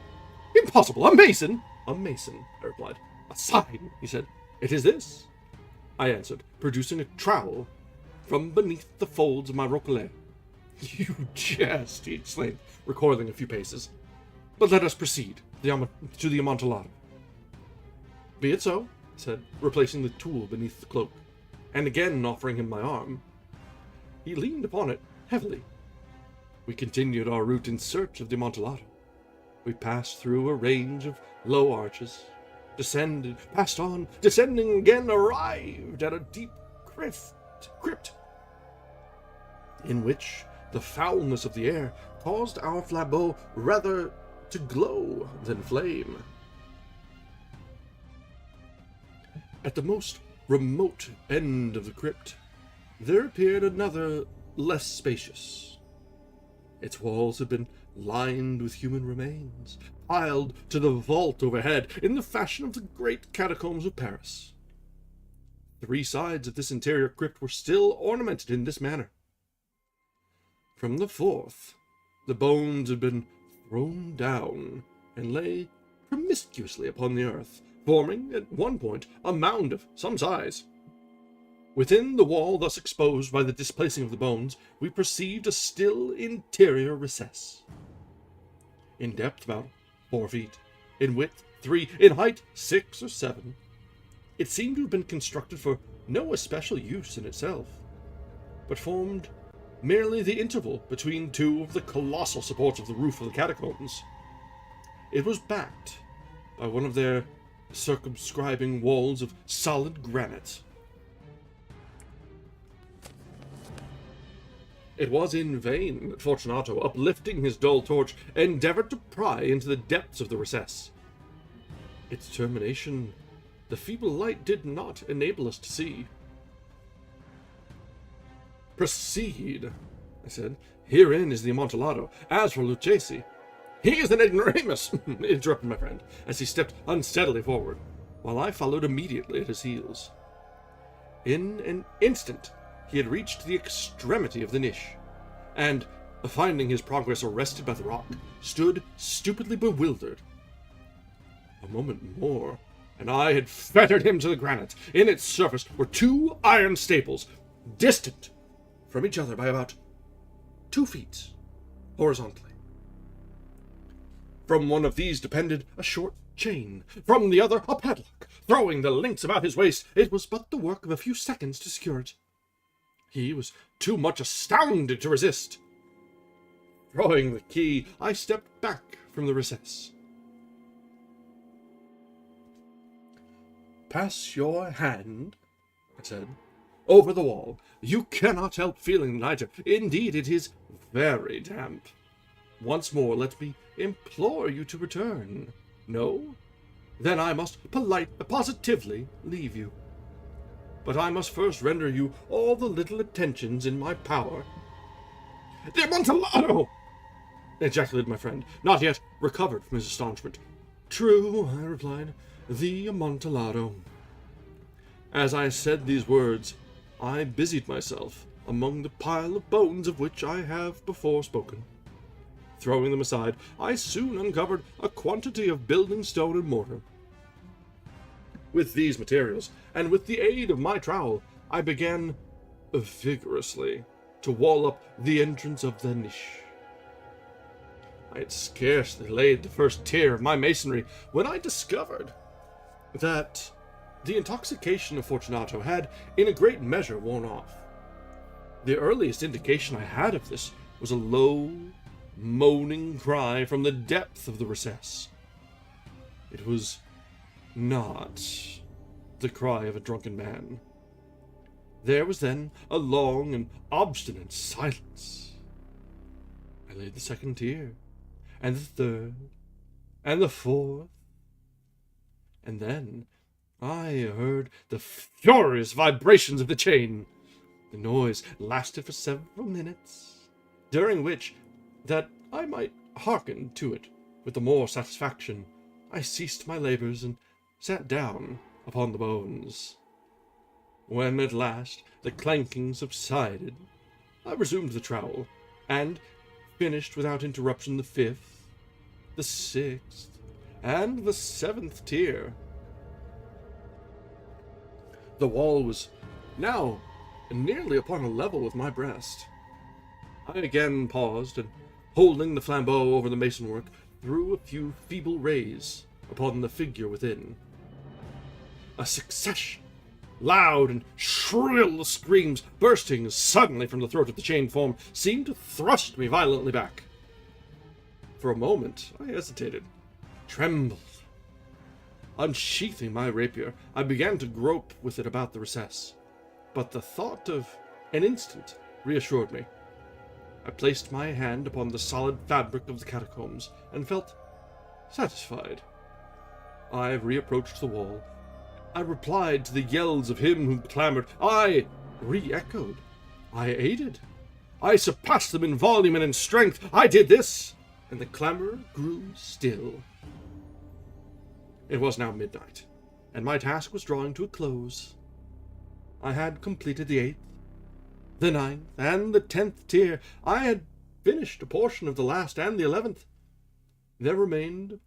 Impossible! A Mason! A Mason, I replied. A sign, he said. It is this, I answered, producing a trowel from beneath the folds of my roquelaire. You jest, he exclaimed, recoiling a few paces. But let us proceed to the Amontillado. Be it so, I said, replacing the tool beneath the cloak, and again offering him my arm. He leaned upon it heavily. We continued our route in search of the Amontillado. We passed through a range of low arches, descended, passed on, descending again, arrived at a deep crypt, in which the foulness of the air caused our flambeau rather to glow than flame. At the most remote end of the crypt, there appeared another, less spacious. Its walls had been lined with human remains, piled to the vault overhead in the fashion of the great catacombs of Paris. 3 sides of this interior crypt were still ornamented in this manner. From the 4th, the bones had been thrown down and lay promiscuously upon the earth, forming, at one point, a mound of some size. Within the wall thus exposed by the displacing of the bones, we perceived a still interior recess. In depth about 4 feet, in width 3, in height 6 or 7. It seemed to have been constructed for no especial use in itself, but formed merely the interval between 2 of the colossal supports of the roof of the catacombs. It was backed by one of their circumscribing walls of solid granite. It was in vain that Fortunato, uplifting his dull torch, endeavored to pry into the depths of the recess. Its termination, the feeble light did not enable us to see. "Proceed," I said. "Herein is the Amontillado. As for Lucchesi—" "He is an ignoramus," interrupted my friend, as he stepped unsteadily forward, while I followed immediately at his heels. In an instant, he had reached the extremity of the niche, and, finding his progress arrested by the rock, stood stupidly bewildered. A moment more, and I had fettered him to the granite. In its surface were 2 iron staples, distant from each other by about 2 feet, horizontally. From one of these depended a short chain, from the other a padlock. Throwing the links about his waist, it was but the work of a few seconds to secure it. He was too much astounded to resist. Throwing the key, I stepped back from the recess. "Pass your hand," I said, "over the wall. You cannot help feeling the nitre. Indeed, it is very damp. Once more, let me implore you to return. No? Then I must positively leave you. But I must first render you all the little attentions in my power." "The Amontillado!" ejaculated my friend, not yet recovered from his astonishment. "True," I replied, "the Amontillado." As I said these words, I busied myself among the pile of bones of which I have before spoken. Throwing them aside, I soon uncovered a quantity of building stone and mortar. With these materials, and with the aid of my trowel, I began vigorously to wall up the entrance of the niche. I had scarcely laid the first tier of my masonry when I discovered that the intoxication of Fortunato had in a great measure worn off. The earliest indication I had of this was a low, moaning cry from the depth of the recess. It was not the cry of a drunken man. There was then a long and obstinate silence. I laid the second tier, and the third, and the fourth, and then I heard the furious vibrations of the chain. The noise lasted for several minutes, during which, that I might hearken to it with the more satisfaction, I ceased my labors and sat down upon the bones. When at last the clanking subsided, I resumed the trowel, and finished without interruption the 5th, the 6th, and the 7th tier. The wall was now nearly upon a level with my breast. I again paused, and holding the flambeau over the masonwork, threw a few feeble rays upon the figure within. A succession loud and shrill screams, bursting suddenly from the throat of the chained form, seemed to thrust me violently back. For a moment I hesitated, trembled. Unsheathing my rapier, I began to grope with it about the recess, but the thought of an instant reassured me. I placed my hand upon the solid fabric of the catacombs, and felt satisfied. I reapproached the wall. I replied to the yells of him who clamored. I re-echoed. I aided. I surpassed them in volume and in strength. I did this, and the clamor grew still. It was now midnight, and my task was drawing to a close. I had completed the 8th, the 9th, and the 10th tier. I had finished a portion of the last and the 11th. There remained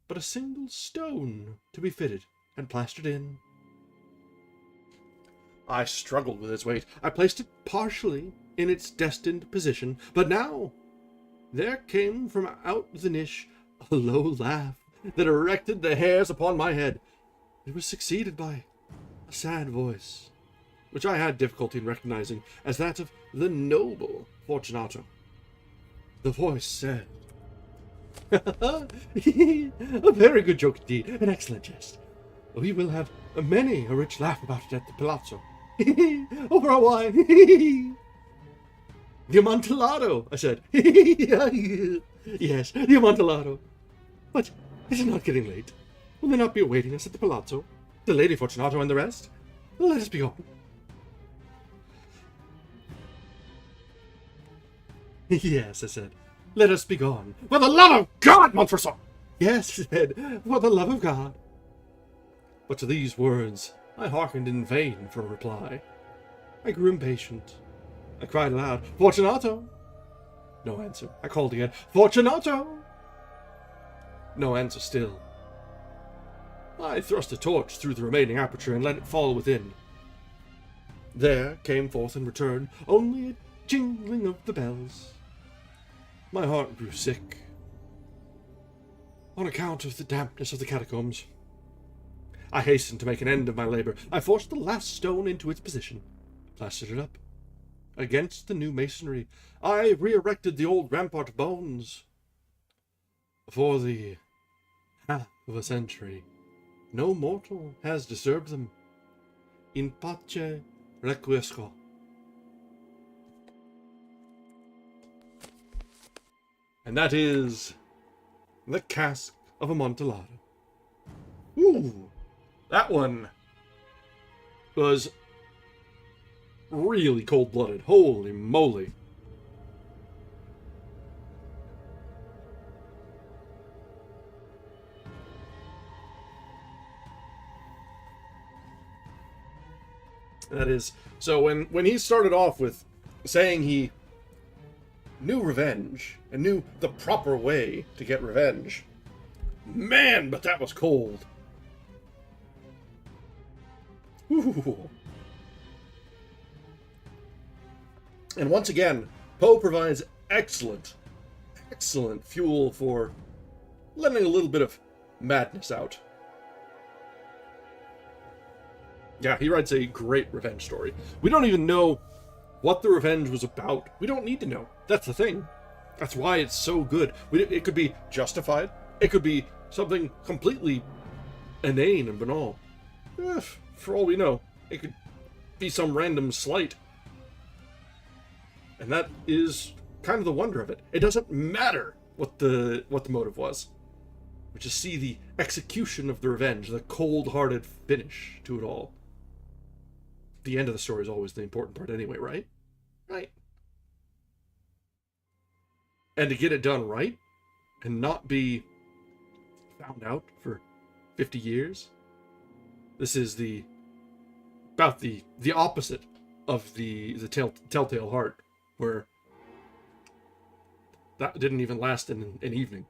but a single stone to be fitted and plastered in. I struggled with its weight. I placed it partially in its destined position, but now there came from out the niche a low laugh that erected the hairs upon my head. It was succeeded by a sad voice, which I had difficulty in recognizing as that of the noble Fortunato. The voice said, "A very good joke indeed, an excellent jest. We will have many a rich laugh about it at the palazzo. Over our wine." The Amontillado, I said. Yes, the Amontillado. But is it not getting late? Will they not be awaiting us at the palazzo? The Lady Fortunato and the rest? Let us be gone. Yes, I said. Let us be gone. For the love of God, Montresor! Yes, he said, for the love of God. But to these words I hearkened in vain for a reply. I grew impatient. I cried aloud, Fortunato! No answer. I called again, Fortunato! No answer still. I thrust a torch through the remaining aperture and let it fall within. There came forth in return only a jingling of the bells. My heart grew sick on account of the dampness of the catacombs. I hastened to make an end of my labor. I forced the last stone into its position, plastered it up. Against the new masonry, I re-erected the old rampart bones. For the half of a century, no mortal has disturbed them. In pace requiesco. And that is the Cask of Amontillado. Ooh, that one was really cold-blooded. Holy moly. That is, so when he started off with saying he knew revenge and knew the proper way to get revenge, man, but that was cold. Ooh. And once again, Poe provides excellent fuel for letting a little bit of madness out. Yeah, he writes a great revenge story. We don't even know what the revenge was about. We don't need to know. That's the thing. That's why it's so good. It could be justified. It could be something completely inane and banal. For all we know, it could be some random slight. And that is kind of the wonder of it. It doesn't matter what the motive was. We just see the execution of the revenge, the cold-hearted finish to it all. The end of the story is always the important part anyway, right? Right. And to get it done right, and not be found out for 50 years, this is about the opposite of the Telltale Heart, where that didn't even last an evening.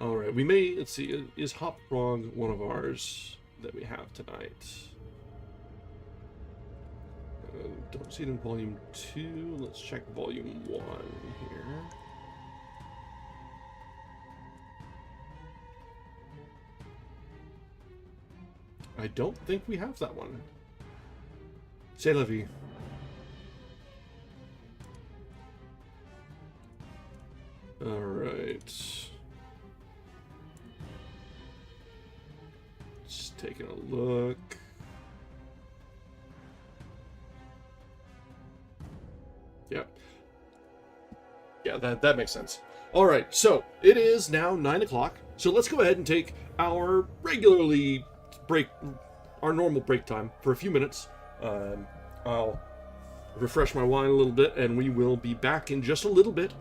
Alright, we may, let's see, is Hop Frog one of ours that we have tonight? Don't see it in volume 2. Let's check volume 1 here. I don't think we have that one. C'est la vie. Alright. Just taking a look. Yep. Yeah, that makes sense. Alright, so it is now 9 o'clock. So let's go ahead and take our our normal break time for a few minutes. I'll refresh my wine a little bit, and we will be back in just a little bit.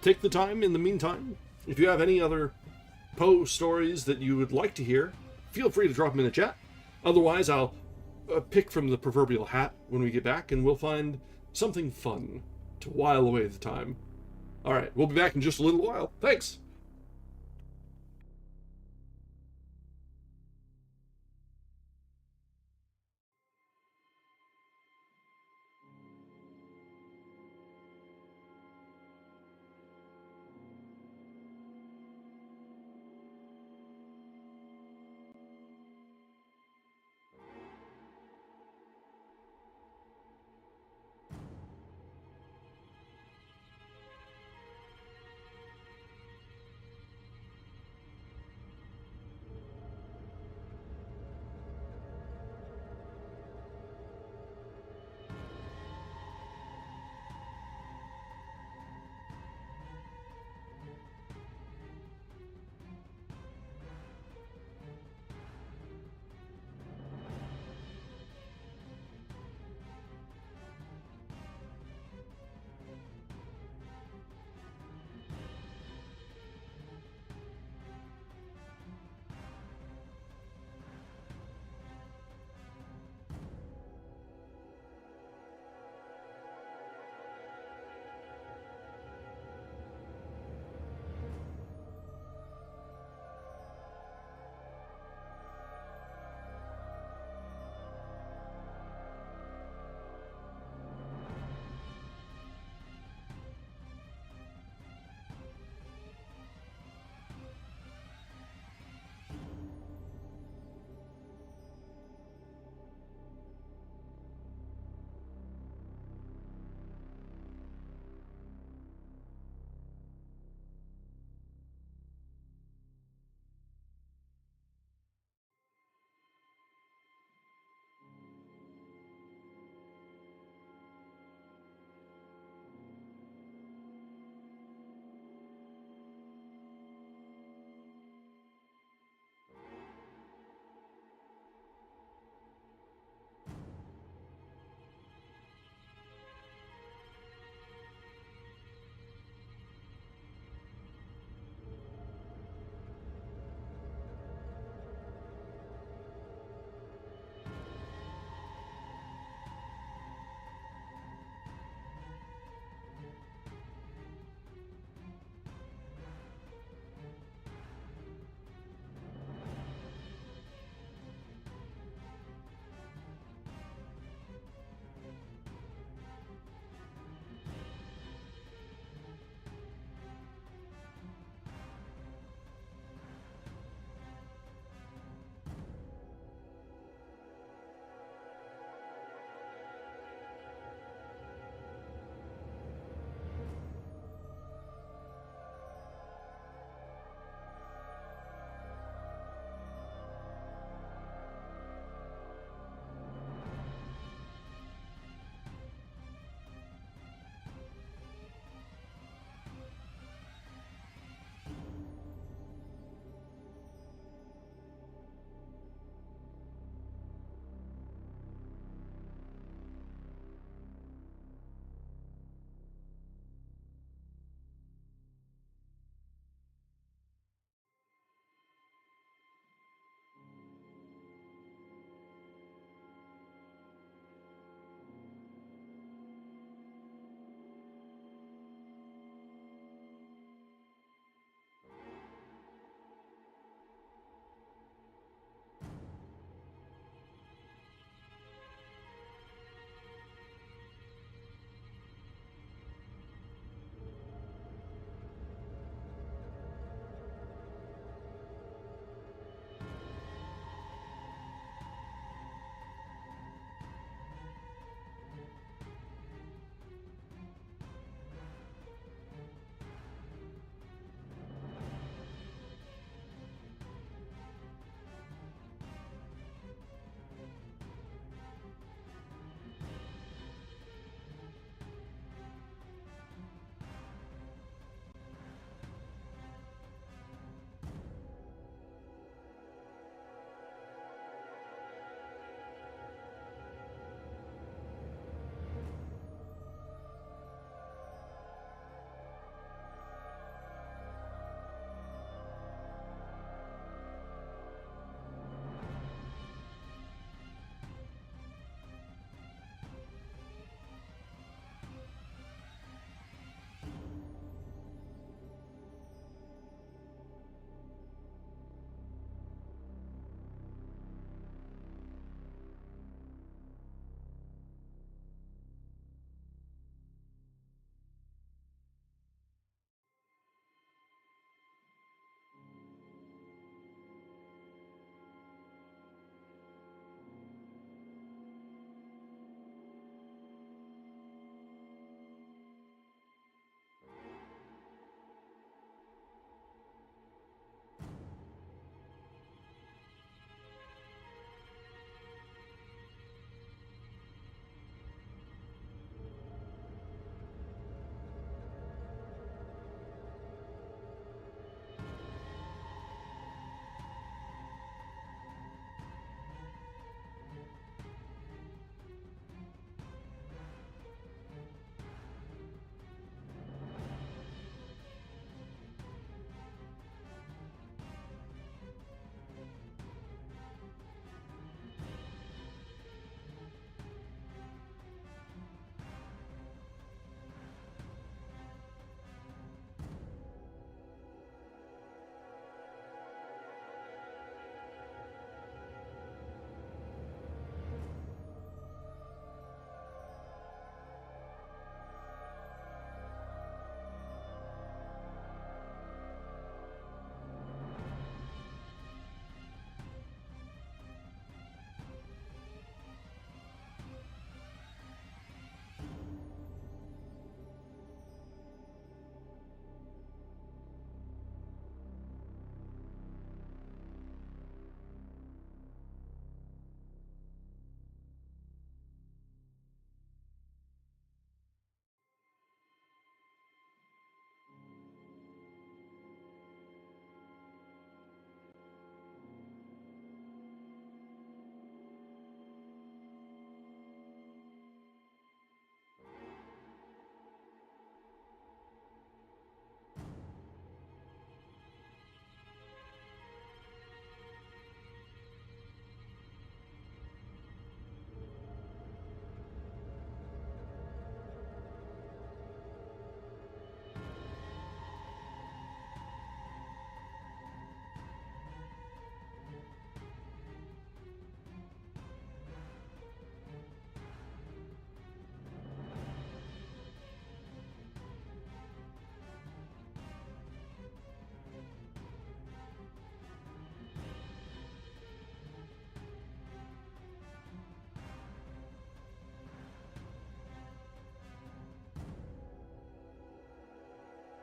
Take the time in the meantime. If you have any other Poe stories that you would like to hear, feel free to drop them in the chat. Otherwise, I'll pick from the proverbial hat when we get back, and we'll find something fun to while away the time. Alright, we'll be back in just a little while. Thanks!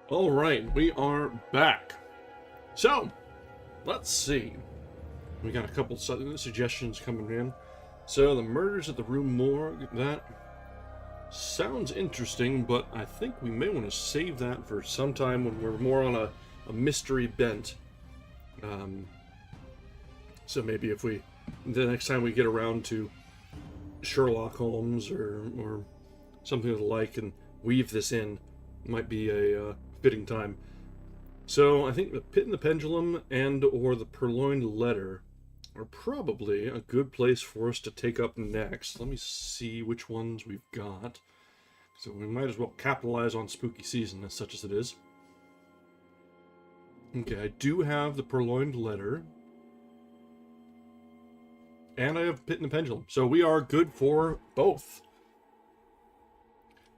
All right, we are back. So, let's see. We got a couple suggestions coming in. So, the murders at the Rue Morgue, that sounds interesting, but I think we may want to save that for some time when we're more on a mystery bent. So maybe if the next time we get around to Sherlock Holmes or something of the like and weave this in, might be a fitting time. So I think the Pit and the Pendulum and or the Purloined Letter are probably a good place for us to take up next. Let me see which ones we've got. So we might as well capitalize on spooky season, as such as it is. Okay, I do have the Purloined Letter. And I have Pit and the Pendulum. So we are good for both.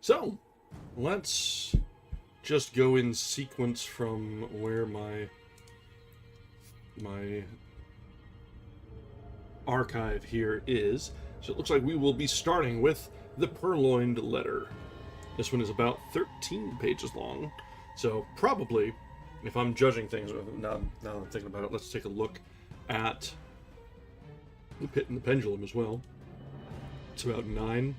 So, let's just go in sequence from where my archive here is. So it looks like we will be starting with the Purloined Letter. This one is about 13 pages long. So probably, if I'm judging things, now I'm thinking about it, let's take a look at the Pit and the Pendulum as well. It's about 9.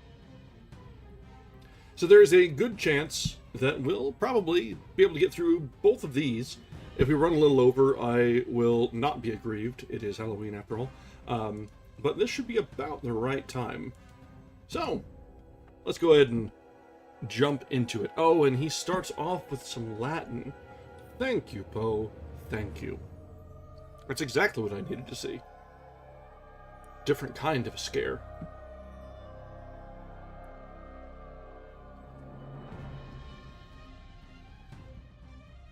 So there's a good chance that we'll probably be able to get through both of these. If we run a little over, I will not be aggrieved. It is Halloween after all. But this should be about the right time. So, let's go ahead and jump into it. Oh, and he starts off with some Latin. Thank you, Poe. Thank you. That's exactly what I needed to see. Different kind of a scare.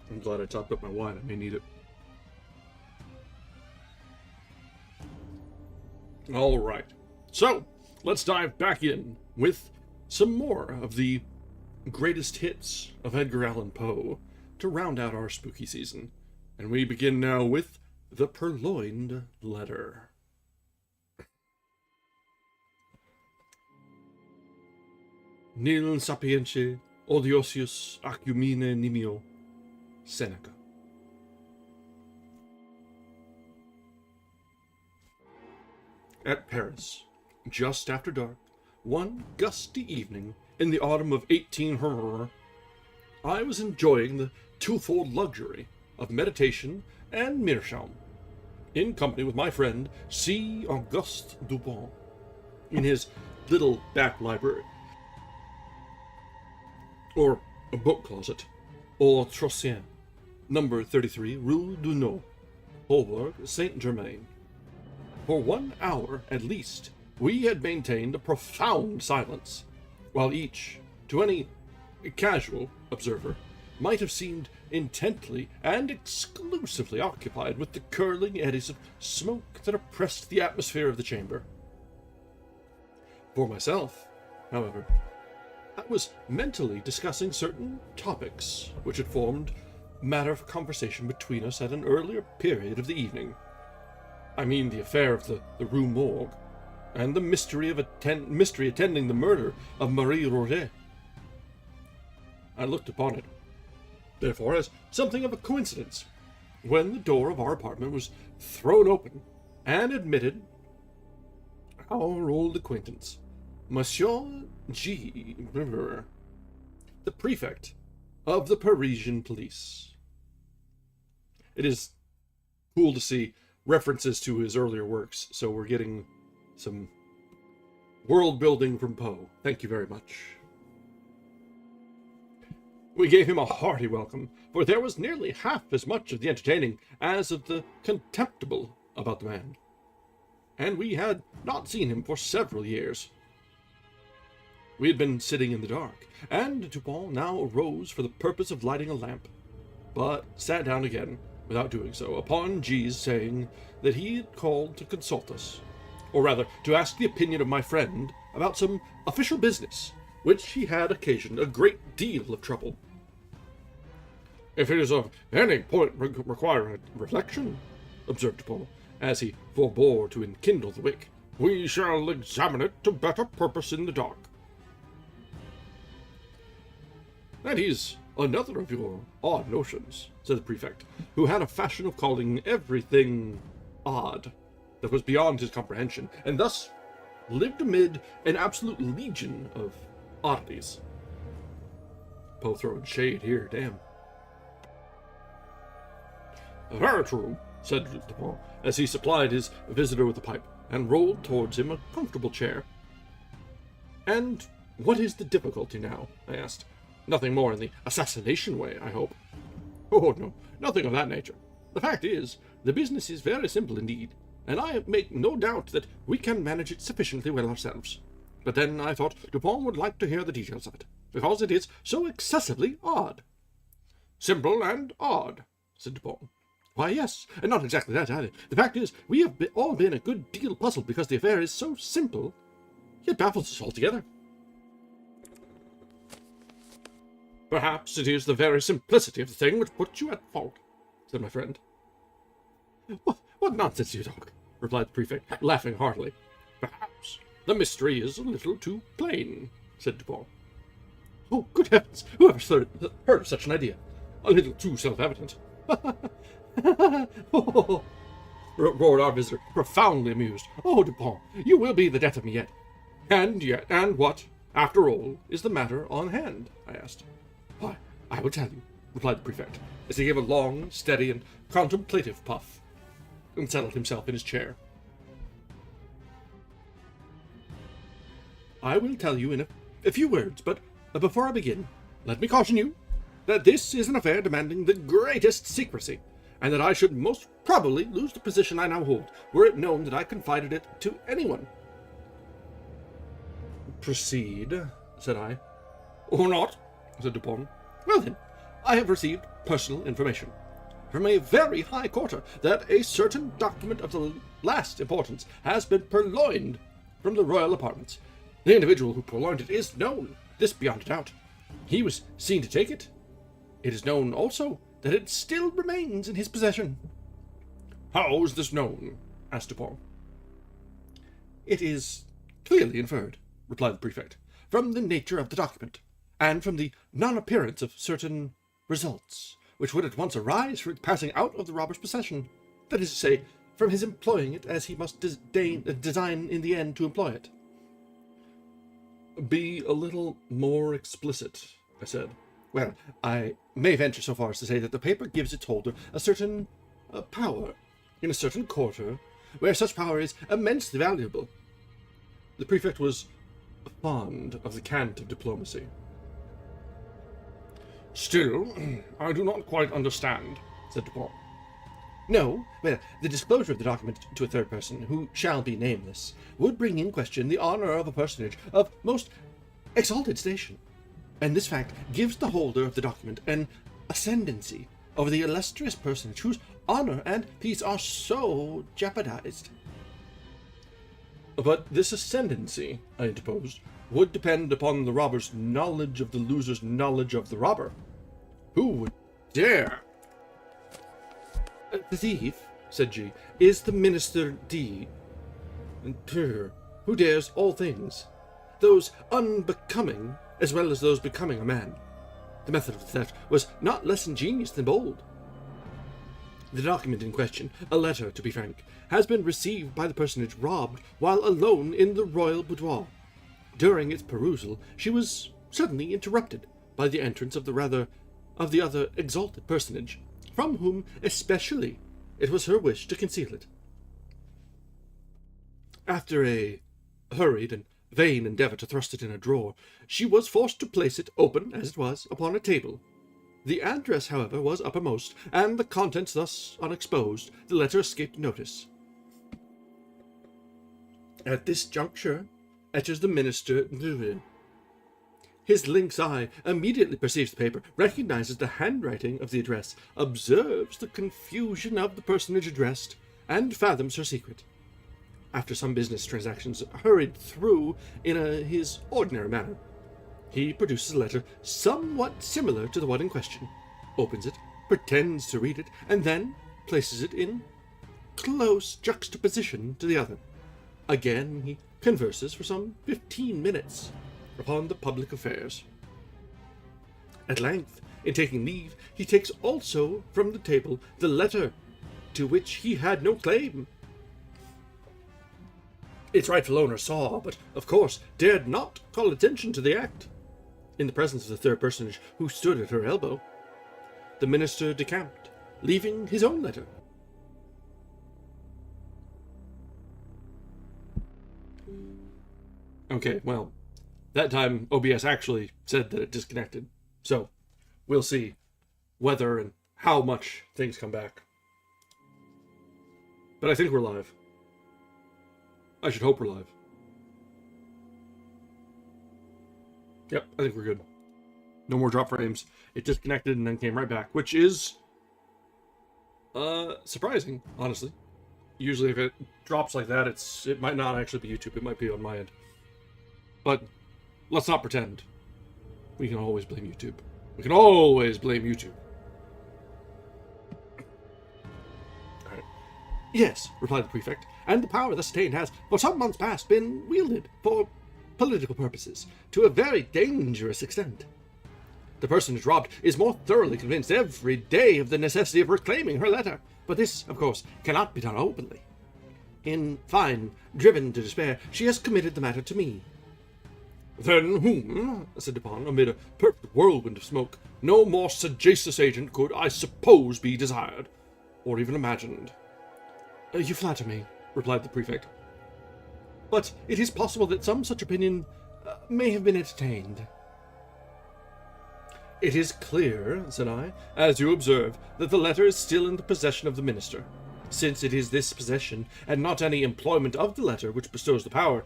I'm glad I topped up my wine. I may need it. All right. So, let's dive back in with some more of the greatest hits of Edgar Allan Poe to round out our spooky season. And we begin now with The Purloined Letter. Nil sapientiae odiosius acumine nimio, Seneca. At Paris, just after dark, one gusty evening in the autumn of 1800, I was enjoying the twofold luxury of meditation and meerschaum, in company with my friend C. Auguste Dupont, in his little back library, or a book closet, au Trossien, number 33, Rue du Nord, Faubourg Saint-Germain. For 1 hour, at least, we had maintained a profound silence, while each, to any casual observer, might have seemed intently and exclusively occupied with the curling eddies of smoke that oppressed the atmosphere of the chamber. For myself, however, I was mentally discussing certain topics which had formed matter of conversation between us at an earlier period of the evening. I mean the affair of the Rue Morgue, and the mystery attending the murder of Marie Roget. I looked upon it, therefore, as something of a coincidence, when the door of our apartment was thrown open, and admitted our old acquaintance, Monsieur G. River, the prefect of the Parisian police. It is cool to see references to his earlier works, so we're getting some world building from Poe. Thank you very much. We gave him a hearty welcome, for there was nearly half as much of the entertaining as of the contemptible about the man, and we had not seen him for several years. We had been sitting in the dark, and Dupont now arose for the purpose of lighting a lamp, but sat down again, without doing so, upon G's saying that he had called to consult us, or rather, to ask the opinion of my friend about some official business, which he had occasioned a great deal of trouble. If it is of any point requiring reflection, observed Paul, as he forbore to enkindle the wick, we shall examine it to better purpose in the dark. And he's Another of your odd notions, said the prefect, who had a fashion of calling everything odd that was beyond his comprehension, and thus lived amid an absolute legion of oddities. Poe throwing shade here, damn. Very true, said Dupin, as he supplied his visitor with a pipe, and rolled towards him a comfortable chair. And what is the difficulty now? I asked. Nothing more in the assassination way, I hope. Oh, no, nothing of that nature. The fact is, the business is very simple indeed, and I make no doubt that we can manage it sufficiently well ourselves. But then I thought Dupin would like to hear the details of it, because it is so excessively odd. Simple and odd, said Dupin. Why, yes, and not exactly that either. The fact is, we have all been a good deal puzzled because the affair is so simple, it baffles us altogether. Perhaps it is the very simplicity of the thing which puts you at fault, said my friend. What nonsense you talk, replied the prefect, laughing heartily. Perhaps the mystery is a little too plain, said Dupin. Oh, good heavens, who ever heard of such an idea? A little too self-evident. Oh, roared our visitor, profoundly amused. Oh, Dupin, you will be the death of me yet. And what, after all, is the matter on hand? I asked. Why, I will tell you, replied the prefect, as he gave a long, steady, and contemplative puff, and settled himself in his chair. I will tell you in a few words, but before I begin, let me caution you that this is an affair demanding the greatest secrecy, and that I should most probably lose the position I now hold, were it known that I confided it to anyone. Proceed, said I. Or not, said Dupin. Well then, I have received personal information from a very high quarter that a certain document of the last importance has been purloined from the royal apartments. The individual who purloined it is known, this beyond a doubt. He was seen to take it. It is known also that it still remains in his possession. How is this known? Asked Dupin. It is clearly inferred, replied the prefect, from the nature of the document, and from the non-appearance of certain results, which would at once arise from its passing out of the robber's possession. That is to say, from his employing it as he must design in the end to employ it. Be a little more explicit, I said. Well, I may venture so far as to say that the paper gives its holder a certain power in a certain quarter, where such power is immensely valuable. The prefect was fond of the cant of diplomacy. Still, I do not quite understand, said Dupin. No, well, the disclosure of the document to a third person, who shall be nameless, would bring in question the honor of a personage of most exalted station, and this fact gives the holder of the document an ascendancy over the illustrious personage whose honor and peace are so jeopardized. But this ascendancy, I interposed, would depend upon the robber's knowledge of the loser's knowledge of the robber. Who would dare? The thief, said G, is the Minister D. Who dares all things, those unbecoming as well as those becoming a man. The method of the theft was not less ingenious than bold. The document in question, a letter to be frank, has been received by the personage robbed while alone in the royal boudoir. During its perusal, she was suddenly interrupted by the entrance of the other exalted personage, from whom especially it was her wish to conceal it. After a hurried and vain endeavour to thrust it in a drawer, she was forced to place it, open as it was, upon a table. The address, however, was uppermost, and the contents thus unexposed, the letter escaped notice. At this juncture enters the minister. His lynx eye immediately perceives the paper, recognizes the handwriting of the address, observes the confusion of the personage addressed, and fathoms her secret. After some business transactions hurried through in his ordinary manner, he produces a letter somewhat similar to the one in question, opens it, pretends to read it, and then places it in close juxtaposition to the other. Again he converses for some 15 minutes upon the public affairs. At length In taking leave, he takes also from the table the letter to which he had no claim. Its rightful owner saw, but of course dared not call attention to the act. In the presence of the third personage who stood at her elbow, the minister decamped, leaving his own letter. Okay, well, that time OBS actually said that it disconnected, so we'll see whether and how much things come back. But I think we're live. I should hope we're live. Yep, I think we're good. No more drop frames. It disconnected and then came right back, which is surprising, honestly. Usually if it drops like that, it might not actually be YouTube. It might be on my end. But let's not pretend. We can always blame YouTube. We can always blame YouTube. Alright. Yes, replied the prefect, and the power thus attained has, for some months past, been wielded for political purposes to a very dangerous extent. The personage robbed is more thoroughly convinced every day of the necessity of reclaiming her letter, but this, of course, cannot be done openly. In fine, driven to despair, she has committed the matter to me. Then whom, said Dupin, amid a perfect whirlwind of smoke, no more sagacious agent could, I suppose, be desired, or even imagined. You flatter me, replied the prefect. But it is possible that some such opinion may have been entertained. It is clear, said I, as you observe, that the letter is still in the possession of the minister, since it is this possession, and not any employment of the letter, which bestows the power.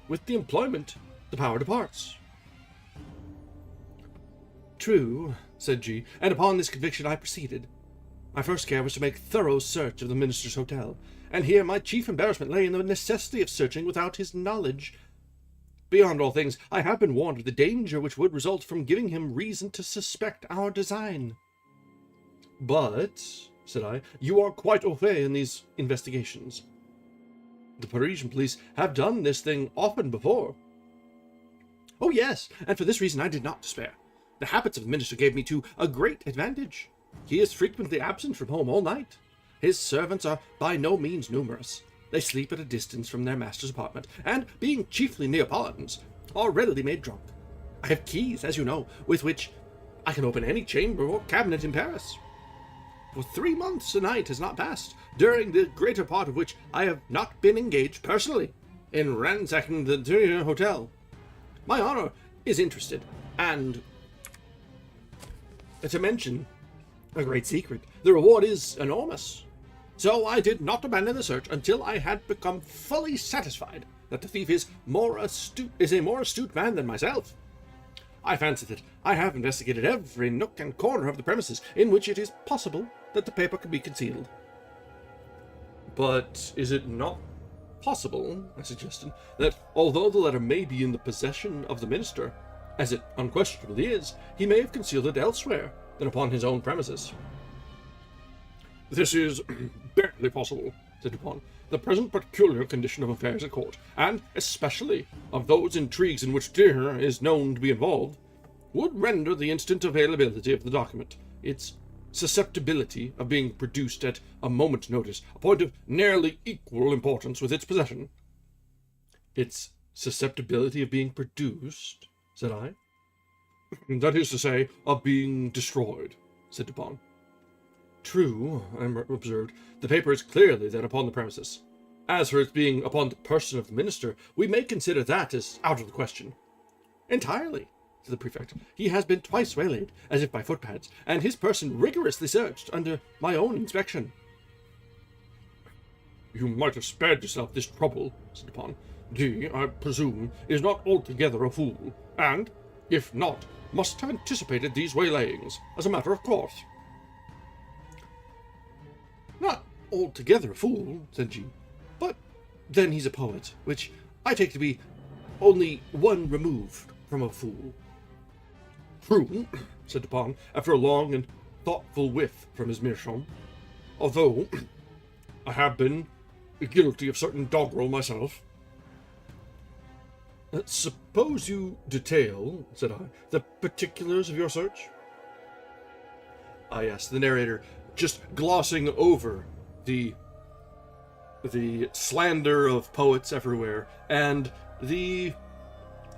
With the employment, the power departs. True, said G, and upon this conviction I proceeded. My first care was to make thorough search of the minister's hotel, and here my chief embarrassment lay in the necessity of searching without his knowledge. Beyond all things, I have been warned of the danger which would result from giving him reason to suspect our design. But, said I, you are quite au fait in these investigations. The Parisian police have done this thing often before. Oh yes, and for this reason I did not despair. The habits of the minister gave me, too, a great advantage. He is frequently absent from home all night. His servants are by no means numerous. They sleep at a distance from their master's apartment, and, being chiefly Neapolitans, are readily made drunk. I have keys, as you know, with which I can open any chamber or cabinet in Paris. For 3 months a night has not passed, during the greater part of which I have not been engaged personally in ransacking the hotel. My honor is interested, and, to mention a great secret, the reward is enormous. So I did not abandon the search until I had become fully satisfied that the thief is a more astute man than myself. I fancy that I have investigated every nook and corner of the premises in which it is possible that the paper could be concealed. But is it not possible, I suggested, that although the letter may be in the possession of the minister, as it unquestionably is, he may have concealed it elsewhere than upon his own premises? This is barely possible, said Dupin. The present peculiar condition of affairs at court, and especially of those intrigues in which Deer is known to be involved, would render the instant availability of the document, its susceptibility of being produced at a moment's notice, a point of nearly equal importance with its possession. Its susceptibility of being produced, said I. That is to say, of being destroyed, said Dupin. True, I observed. The paper is clearly then upon the premises. As for its being upon the person of the minister, we may consider that as out of the question. Entirely, said the prefect. He has been twice waylaid, as if by footpads, and his person rigorously searched under my own inspection. You might have spared yourself this trouble, said Dupin. D, I presume, is not altogether a fool, and, if not, must have anticipated these waylayings, as a matter of course. Not altogether a fool, said G, but then he's a poet, which I take to be only one removed from a fool. True, said Dupin, after a long and thoughtful whiff from his meerschaum, although I have been guilty of certain doggerel myself. Suppose you detail, said I, the particulars of your search? Ah, yes, the narrator just glossing over the slander of poets everywhere and the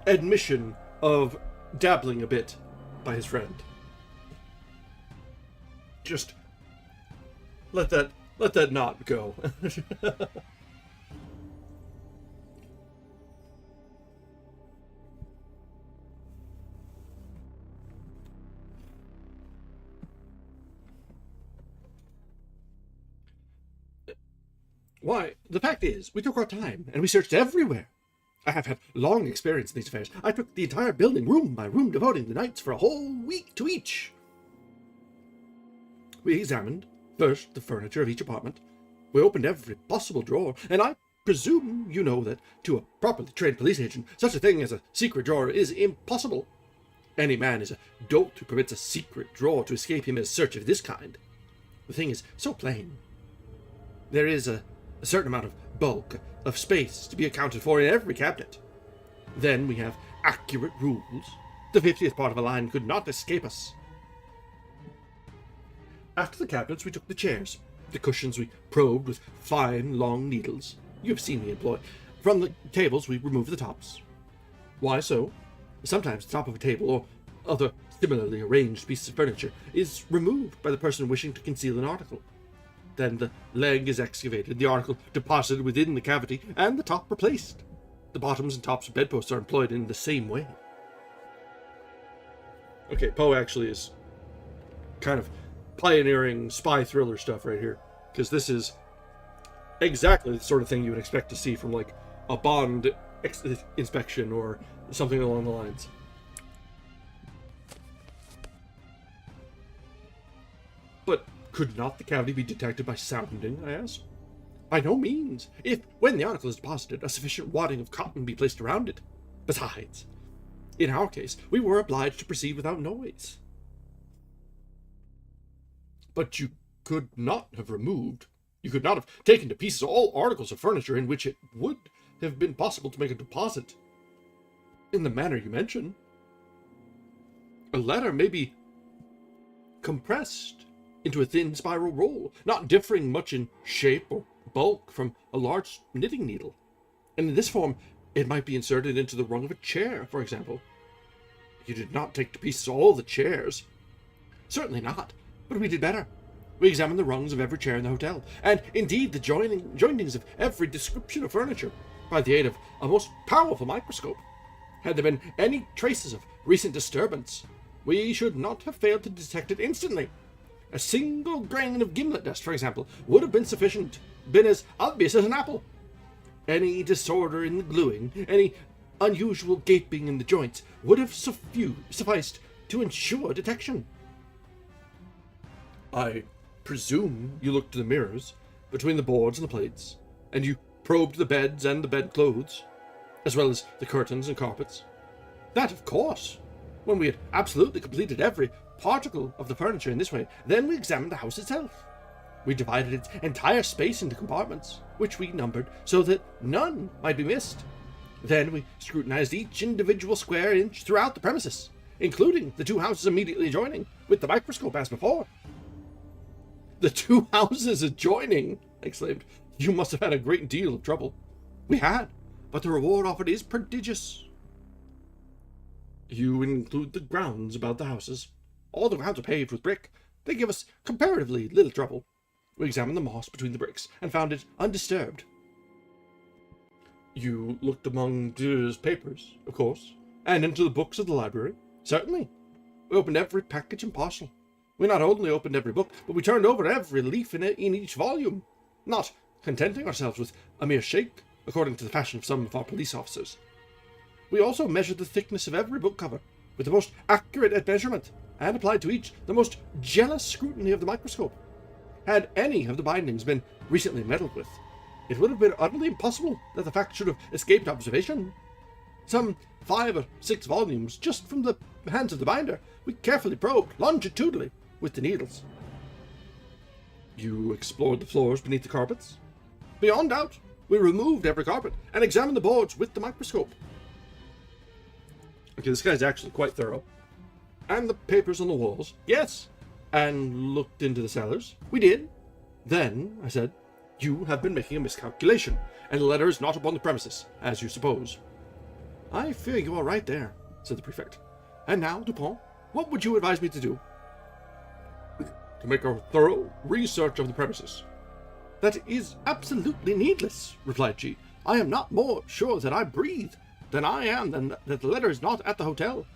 admission of dabbling a bit by his friend. Just let that not go. Why, the fact is, we took our time, and we searched everywhere. I have had long experience in these affairs. I took the entire building, room by room, devoting the nights for a whole week to each. We examined, first, the furniture of each apartment. We opened every possible drawer, and I presume you know that, to a properly trained police agent, such a thing as a secret drawer is impossible. Any man is a dolt who permits a secret drawer to escape him in a search of this kind. The thing is so plain. There is a certain amount of bulk, of space to be accounted for in every cabinet. Then we have accurate rules. The 50th part of a line could not escape us. After the cabinets, we took the chairs. The cushions we probed with fine, long needles. You have seen me employ. From the tables, we removed the tops. Why so? Sometimes the top of a table, or other similarly arranged pieces of furniture, is removed by the person wishing to conceal an article. Then the leg is excavated, the article deposited within the cavity, and the top replaced. The bottoms and tops of bedposts are employed in the same way. Okay, Poe actually is kind of pioneering spy thriller stuff right here, because this is exactly the sort of thing you would expect to see from, like, a Bond inspection or something along the lines. But could not the cavity be detected by sounding, I asked? By no means, if, when the article is deposited, a sufficient wadding of cotton be placed around it. Besides, in our case, we were obliged to proceed without noise. But you could not have taken to pieces all articles of furniture in which it would have been possible to make a deposit in the manner you mention. A letter may be compressed into a thin spiral roll, not differing much in shape or bulk from a large knitting needle. And in this form, it might be inserted into the rung of a chair, for example. You did not take to pieces all the chairs. Certainly not, but we did better. We examined the rungs of every chair in the hotel, and indeed the joinings of every description of furniture, by the aid of a most powerful microscope. Had there been any traces of recent disturbance, we should not have failed to detect it instantly. A single grain of gimlet dust, for example, would have been sufficient, been as obvious as an apple. Any disorder in the gluing, any unusual gaping in the joints, would have sufficed to ensure detection. I presume you looked to the mirrors, between the boards and the plates, and you probed the beds and the bedclothes, as well as the curtains and carpets. That, of course. When we had absolutely completed every particle of the furniture in this way, then we examined the house itself. We divided its entire space into compartments, which we numbered so that none might be missed. Then we scrutinized each individual square inch throughout the premises, including the two houses immediately adjoining, with the microscope as before. The two houses adjoining, I exclaimed. You must have had a great deal of trouble. We had, but the reward offered is prodigious. You include the grounds about the houses. All the grounds are paved with brick. They give us comparatively little trouble. We examined the moss between the bricks and found it undisturbed. You looked among Dear's papers, of course, and into the books of the library. Certainly. We opened every package and parcel. We not only opened every book, but we turned over every leaf in each volume, not contenting ourselves with a mere shake, according to the fashion of some of our police officers. We also measured the thickness of every book cover, with the most accurate measurement, and applied to each the most jealous scrutiny of the microscope. Had any of the bindings been recently meddled with, it would have been utterly impossible that the fact should have escaped observation. Some 5 or 6 volumes, just from the hands of the binder, we carefully probed longitudinally with the needles. You explored the floors beneath the carpets? Beyond doubt. We removed every carpet and examined the boards with the microscope. Okay, this guy's actually quite thorough. And the papers on the walls? Yes. and looked into the cellars. We did. Then, I said, you have been making a miscalculation, and the letter is not upon the premises, as you suppose. I fear you are right there, said the prefect. And now, Dupont, what would you advise me to do? To make a thorough research of the premises. That is absolutely needless, replied G. I am not more sure that I breathe than I am that the letter is not at the hotel.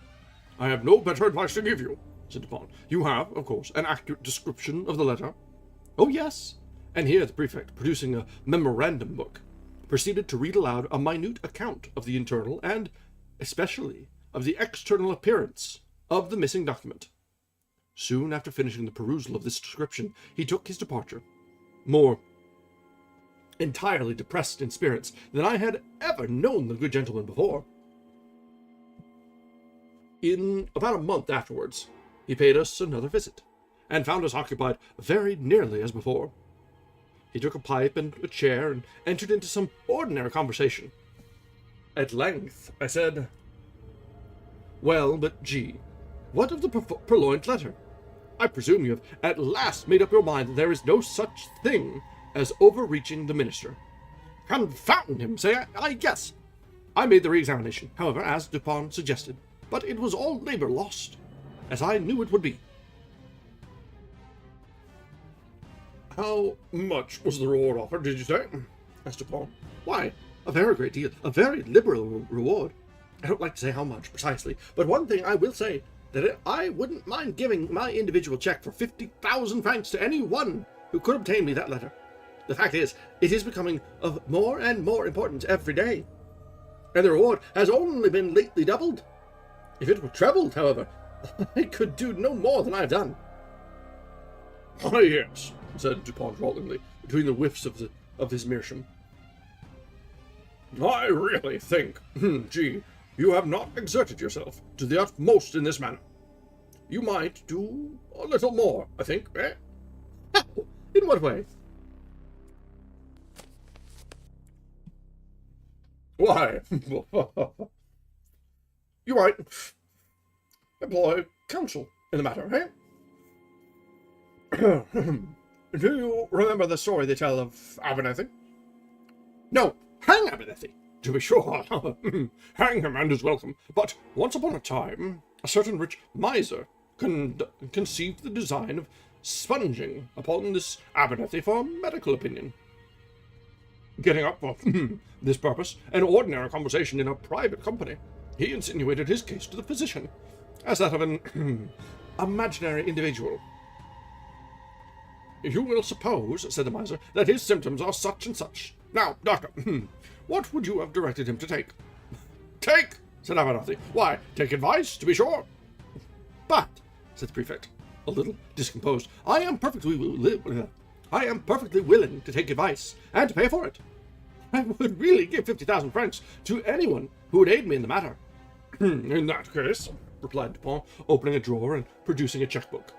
I have no better advice to give you, said Dupont. You have, of course, an accurate description of the letter. Oh, yes. And here the prefect, producing a memorandum book, proceeded to read aloud a minute account of the internal and, especially, of the external appearance of the missing document. Soon after finishing the perusal of this description, he took his departure, more entirely depressed in spirits than I had ever known the good gentleman before. In about a month afterwards, he paid us another visit, and found us occupied very nearly as before. He took a pipe and a chair, and entered into some ordinary conversation. At length, I said, Well, but G, what of the purloined letter? I presume you have at last made up your mind that there is no such thing as overreaching the minister. Confound him, say I guess. I made the re-examination, however, as Dupont suggested, but it was all labor lost, as I knew it would be. How much was the reward offered, did you say? Asked Dupont. Why, a very great deal, a very liberal reward. I don't like to say how much precisely, but one thing I will say, that I wouldn't mind giving my individual check for 50,000 francs to any one who could obtain me that letter. The fact is, it is becoming of more and more importance every day, and the reward has only been lately doubled. If it were trebled, however, I could do no more than I have done. Ah, yes, said Dupont rollingly, between the whiffs of his meerschaum. I really think, G, you have not exerted yourself to the utmost in this manner. You might do a little more, I think, eh? How? In what way? Why, you might employ counsel in the matter, eh? Do you remember the story they tell of Abernethy? No, hang Abernethy, to be sure. Hang him and is welcome. But once upon a time, a certain rich miser conceived the design of sponging upon this Abernethy for medical opinion. Getting up for this purpose, an ordinary conversation in a private company, he insinuated his case to the physician, as that of an imaginary individual. You will suppose, said the miser, that his symptoms are such and such. Now, doctor, what would you have directed him to take? Take, said Abernethy. Why, take advice, to be sure. But, said the prefect, a little discomposed, I am perfectly willing to take advice, and to pay for it. I would really give 50,000 francs to anyone who would aid me in the matter. In that case, replied Dupont, opening a drawer and producing a checkbook.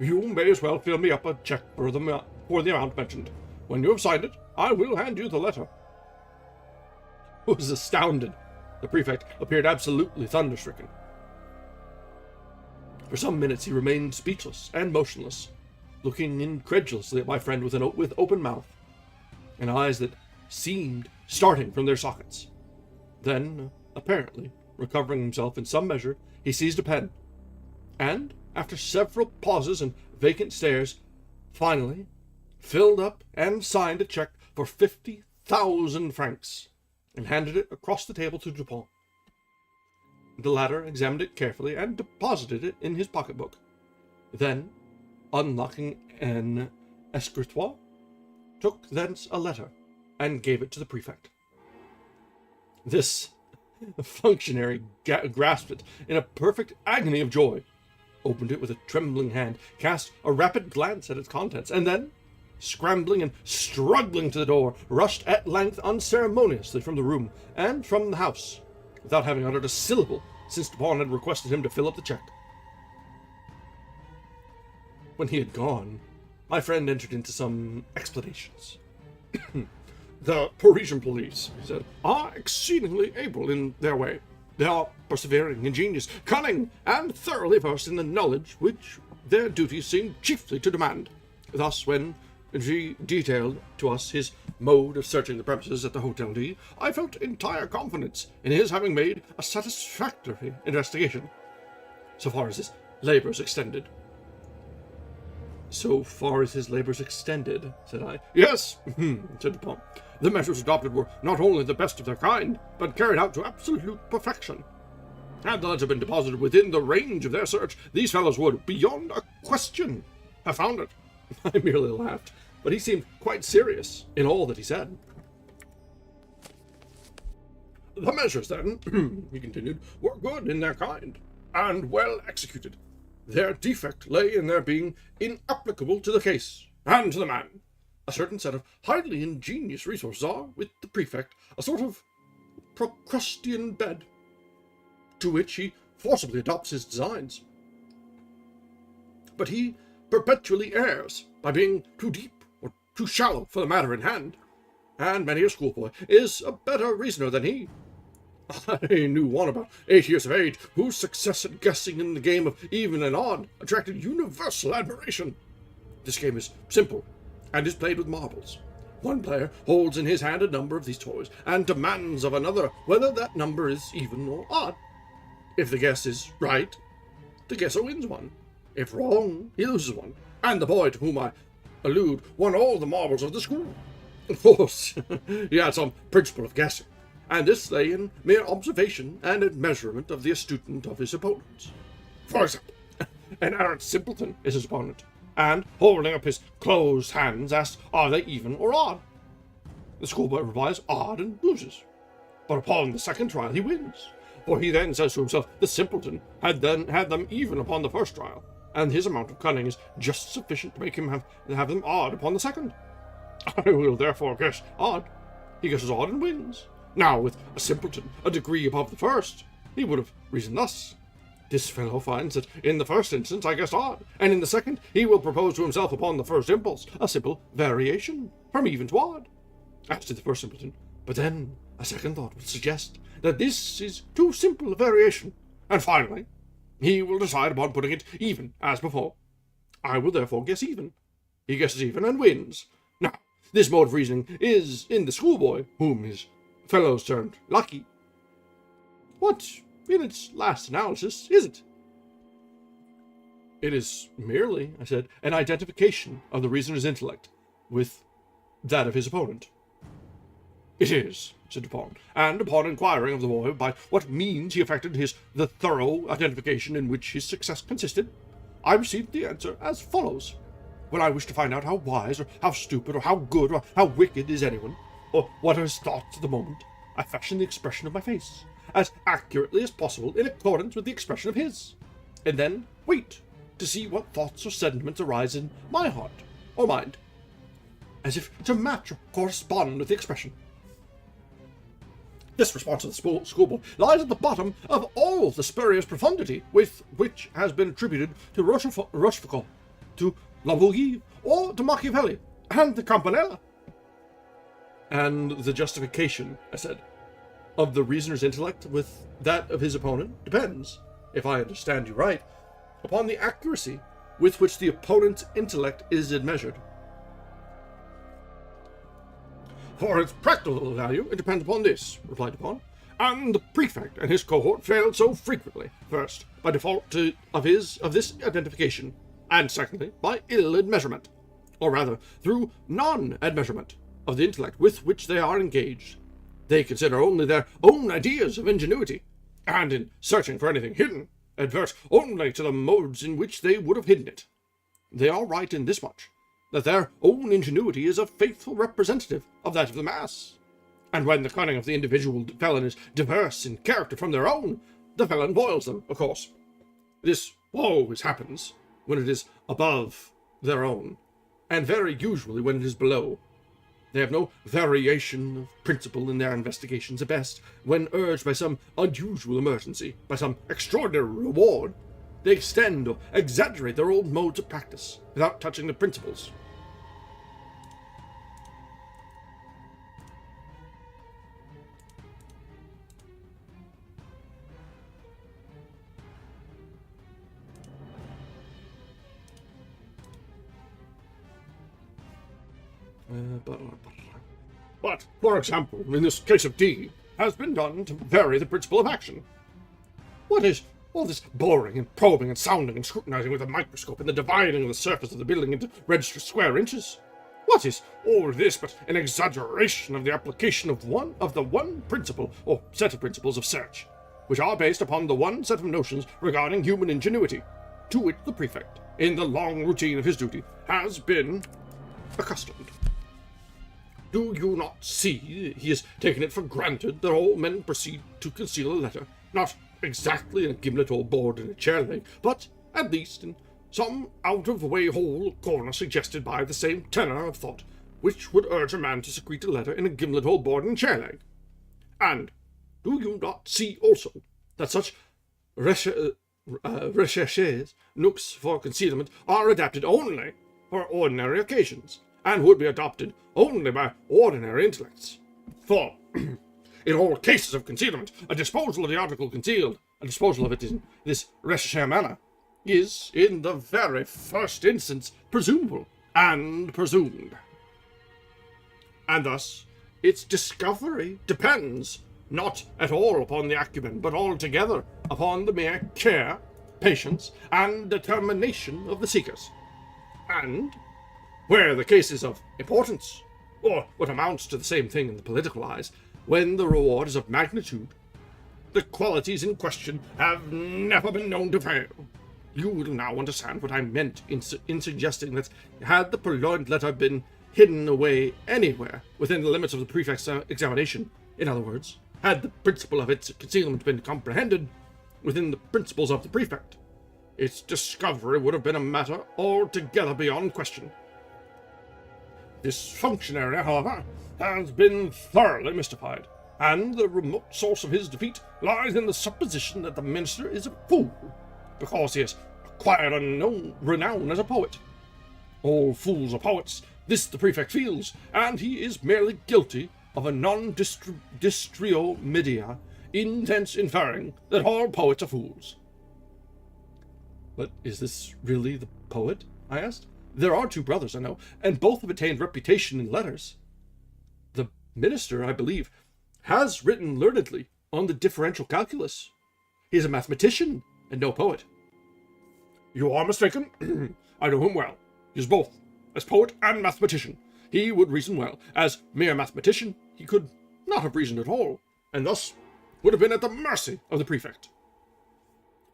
You may as well fill me up a check for the amount mentioned. When you have signed it, I will hand you the letter. I was astounded. The prefect appeared absolutely thunderstricken. For some minutes he remained speechless and motionless, looking incredulously at my friend with open mouth, and eyes that seemed starting from their sockets. Then, apparently recovering himself in some measure, he seized a pen, and, after several pauses and vacant stares, finally filled up and signed a check for 50,000 francs, and handed it across the table to Dupont. The latter examined it carefully and deposited it in his pocketbook. Then, unlocking an escritoire, took thence a letter, and gave it to the prefect. This functionary grasped it in a perfect agony of joy, opened it with a trembling hand, cast a rapid glance at its contents, and then, scrambling and struggling to the door, rushed at length unceremoniously from the room and from the house, without having uttered a syllable since Dupont had requested him to fill up the check. When he had gone, my friend entered into some explanations. The Parisian police, he said, are exceedingly able in their way. They are persevering, ingenious, cunning, and thoroughly versed in the knowledge which their duties seemed chiefly to demand. Thus, when G detailed to us his mode of searching the premises at the Hotel D, I felt entire confidence in his having made a satisfactory investigation, so far as his labours extended. So far as his labours extended, said I. Yes, said Dupin. The measures adopted were not only the best of their kind, but carried out to absolute perfection. Had the letter been deposited within the range of their search, these fellows would, beyond a question, have found it. I merely laughed, but he seemed quite serious in all that he said. The measures, then, he continued, were good in their kind, and well executed. Their defect lay in their being inapplicable to the case, and to the man. A certain set of highly ingenious resources are, with the prefect, a sort of Procrustean bed, to which he forcibly adopts his designs. But he perpetually errs by being too deep or too shallow for the matter in hand, and many a schoolboy is a better reasoner than he. I knew one about 8 years of age whose success at guessing in the game of even and odd attracted universal admiration. This game is simple and is played with marbles. One player holds in his hand a number of these toys and demands of another whether that number is even or odd. If the guess is right, the guesser wins one. If wrong, he loses one. And the boy to whom I allude won all the marbles of the school. Of course, he had some principle of guessing, and this lay in mere observation and measurement of the astuteness of his opponents. For example, an arrant simpleton is his opponent, and, holding up his closed hands, asks, are they even or odd? The schoolboy replies, odd, and loses. But upon the second trial he wins, for he then says to himself, the simpleton had them even upon the first trial, and his amount of cunning is just sufficient to make him have them odd upon the second. I will therefore guess odd. He guesses odd and wins. Now, with a simpleton a degree above the first, he would have reasoned thus. This fellow finds that in the first instance I guessed odd, and in the second he will propose to himself upon the first impulse a simple variation from even to odd. As to the first simpleton, but then a second thought will suggest that this is too simple a variation, and finally he will decide upon putting it even as before. I will therefore guess even. He guesses even and wins. Now, this mode of reasoning is in the schoolboy, whom his fellows termed lucky. What, in its last analysis, is it? It is merely, I said, an identification of the reasoner's intellect with that of his opponent. It is, said Dupin, and upon inquiring of the boy by what means he effected the thorough identification in which his success consisted, I received the answer as follows. When I wish to find out how wise, or how stupid, or how good, or how wicked is anyone, or what are his thoughts at the moment, I fashion the expression of my face, as accurately as possible in accordance with the expression of his, and then wait to see what thoughts or sentiments arise in my heart or mind, as if to match or correspond with the expression. This response of the schoolboy lies at the bottom of all the spurious profundity with which has been attributed to Rochefoucauld, to Lavoisier, or to Machiavelli, and to Campanella. And the justification, I said, of the reasoner's intellect with that of his opponent depends, if I understand you right, upon the accuracy with which the opponent's intellect is measured. For its practical value, it depends upon this, replied Dupin. And the prefect and his cohort failed so frequently, first, by default of this identification, and secondly, by ill admeasurement, or rather, through non-admeasurement of the intellect with which they are engaged. They consider only their own ideas of ingenuity, and in searching for anything hidden, advert only to the modes in which they would have hidden it. They are right in this much, that their own ingenuity is a faithful representative of that of the mass, and when the cunning of the individual felon is diverse in character from their own, the felon foils them, of course. This always happens when it is above their own, and very usually when it is below. They have no variation of principle in their investigations at best. When urged by some unusual emergency, by some extraordinary reward, they extend or exaggerate their old modes of practice, without touching the principles. But, for example, in this case of D, has been done to vary the principle of action. What is all this boring and probing and sounding and scrutinizing with a microscope and the dividing of the surface of the building into registered square inches? What is all this but an exaggeration of the application of the one principle or set of principles of search, which are based upon the one set of notions regarding human ingenuity, to which the prefect, in the long routine of his duty, has been accustomed? Do you not see he has taken it for granted that all men proceed to conceal a letter, not exactly in a gimlet or board in a chair leg, but at least in some out-of-the-way hole corner suggested by the same tenor of thought which would urge a man to secrete a letter in a gimlet hole board and chair leg? And do you not see also that such recherches, nooks for concealment, are adapted only for ordinary occasions, and would be adopted only by ordinary intellects? For, in all cases of concealment, a disposal of the article concealed, a disposal of it in this recherche manner, is, in the very first instance, presumable and presumed. And thus, its discovery depends not at all upon the acumen, but altogether upon the mere care, patience, and determination of the seekers. And, where the case is of importance, or what amounts to the same thing in the political eyes, when the reward is of magnitude, the qualities in question have never been known to fail. You will now understand what I meant in suggesting that had the purloined letter been hidden away anywhere within the limits of the prefect's examination, in other words, had the principle of its concealment been comprehended within the principles of the prefect, its discovery would have been a matter altogether beyond question. This functionary, however, has been thoroughly mystified, and the remote source of his defeat lies in the supposition that the minister is a fool, because he has acquired a renown as a poet. All fools are poets, this the prefect feels, and he is merely guilty of a non-distrio media, intents inferring that all poets are fools. But is this really the poet? I asked. There are two brothers, I know, and both have attained reputation in letters. The minister, I believe, has written learnedly on the differential calculus. He is a mathematician and no poet. You are mistaken. I know him well. He is both, as poet and mathematician. He would reason well. As mere mathematician, he could not have reasoned at all, and thus would have been at the mercy of the prefect.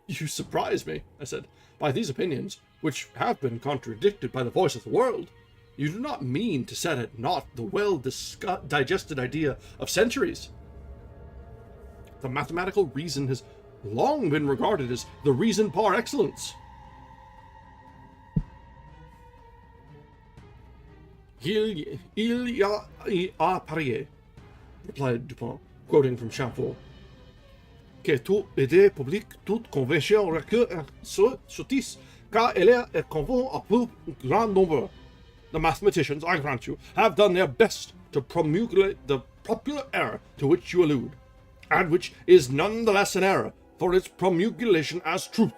You surprise me, I said, by these opinions, which have been contradicted by the voice of the world. You do not mean to set at naught the well-digested idea of centuries. The mathematical reason has long been regarded as the reason par excellence. Il y a parier, replied Dupin, quoting from Chamfort, que toute idée publique, toute convention recule sottise, car elle est convent à plus grand nombre. The mathematicians, I grant you, have done their best to promulgate the popular error to which you allude, and which is none the less an error for its promulgation as truth.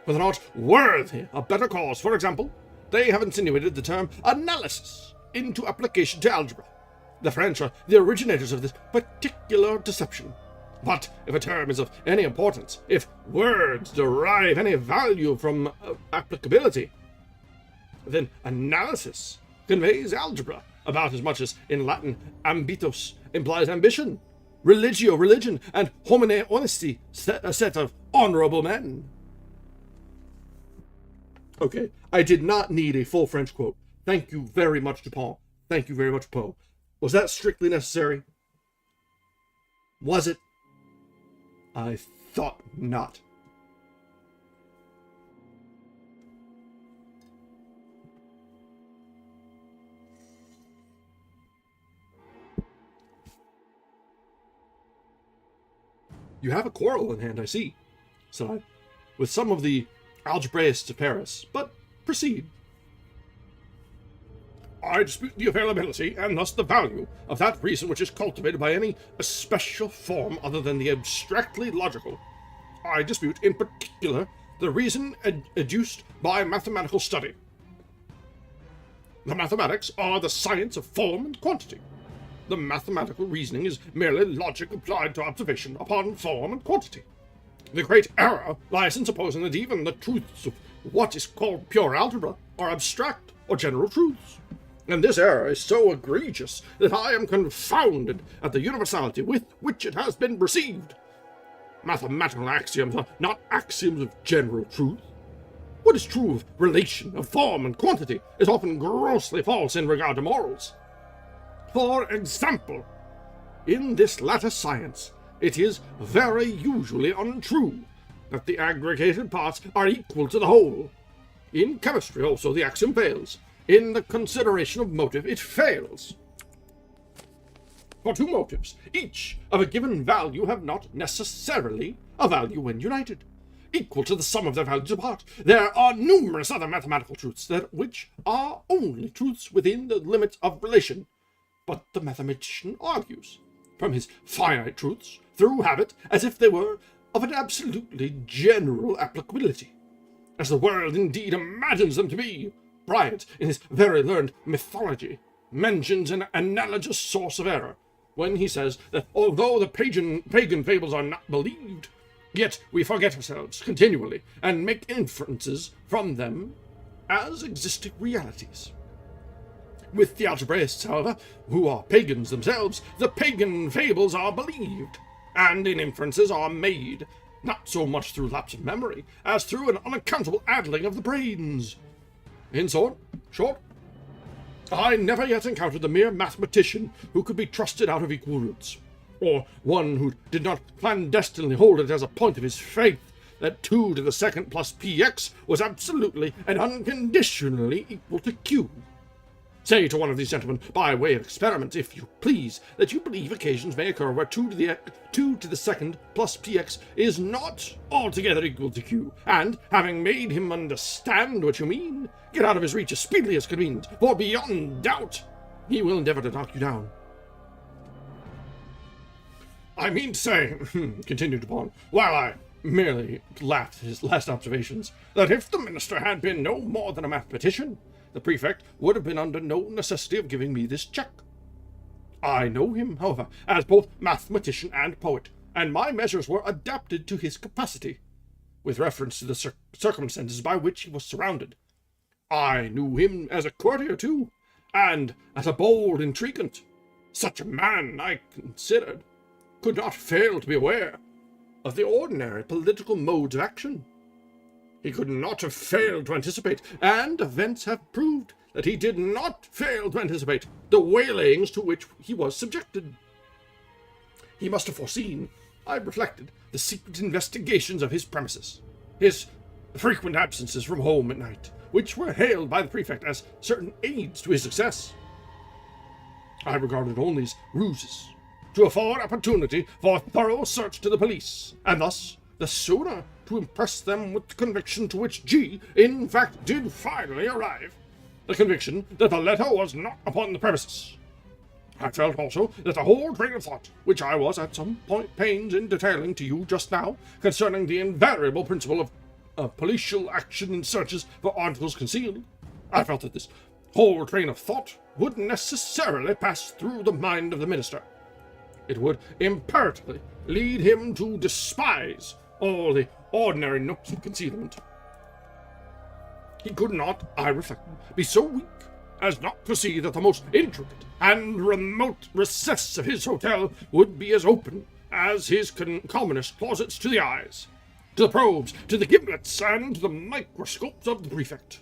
Whether not worthy a better cause, for example, they have insinuated the term analysis into application to algebra. The French are the originators of this particular deception. But if a term is of any importance, if words derive any value from applicability, then analysis conveys algebra about as much as in Latin ambitus implies ambition, religio religion, and homine honesty a set of honorable men. Okay, I did not need a full French quote. Thank you very much, Dupin. Thank you very much, Poe. Was that strictly necessary? Was it? I thought not. You have a quarrel in hand, I see, said I, with some of the algebraists of Paris, but proceed. I dispute the availability, and thus the value, of that reason which is cultivated by any especial form other than the abstractly logical. I dispute, in particular, the reason adduced by mathematical study. The mathematics are the science of form and quantity. The mathematical reasoning is merely logic applied to observation upon form and quantity. The great error lies in supposing that even the truths of what is called pure algebra are abstract or general truths. And this error is so egregious that I am confounded at the universality with which it has been received. Mathematical axioms are not axioms of general truth. What is true of relation, of form and quantity, is often grossly false in regard to morals. For example, in this latter science, it is very usually untrue that the aggregated parts are equal to the whole. In chemistry also the axiom fails. In the consideration of motive it fails. For two motives, each of a given value, have not necessarily a value when united, equal to the sum of their values apart. There are numerous other mathematical truths which are only truths within the limits of relation. But the mathematician argues from his finite truths through habit as if they were of an absolutely general applicability, as the world indeed imagines them to be. Bryant, in his very learned mythology, mentions an analogous source of error when he says that although the pagan fables are not believed, yet we forget ourselves continually and make inferences from them as existing realities. With the algebraists, however, who are pagans themselves, the pagan fables are believed, and inferences are made, not so much through lapse of memory as through an unaccountable addling of the brains. In short, I never yet encountered the mere mathematician who could be trusted out of equal roots, or one who did not clandestinely hold it as a point of his faith that 2 to the second plus px was absolutely and unconditionally equal to q. Say to one of these gentlemen, by way of experiment, if you please, that you believe occasions may occur where 2 to the second plus px is not altogether equal to q, and, having made him understand what you mean, get out of his reach as speedily as convenient, for beyond doubt he will endeavor to knock you down. I mean to say, continued Dupont, while I merely laughed at his last observations, that if the minister had been no more than a mathematician, the prefect would have been under no necessity of giving me this check. I know him, however, as both mathematician and poet, and my measures were adapted to his capacity, with reference to the circumstances by which he was surrounded. I knew him as a courtier, too, and as a bold intriguant. Such a man, I considered, could not fail to be aware of the ordinary political modes of action. He could not have failed to anticipate, and events have proved that he did not fail to anticipate, the waylayings to which he was subjected. He must have foreseen, I reflected, the secret investigations of his premises, his frequent absences from home at night, which were hailed by the prefect as certain aids to his success. I regarded all these ruses to afford opportunity for a thorough search to the police, and thus the sooner to impress them with the conviction to which G, in fact, did finally arrive, the conviction that the letter was not upon the premises. I felt also that the whole train of thought, which I was at some pains in detailing to you just now, concerning the invariable principle of policial action in searches for articles concealed, I felt that this whole train of thought would necessarily pass through the mind of the minister. It would imperatively lead him to despise all the ordinary nooks of concealment. He could not, I reflected, be so weak as not to see that the most intricate and remote recess of his hotel would be as open as his commonest closets to the eyes, to the probes, to the giblets, and to the microscopes of the prefect.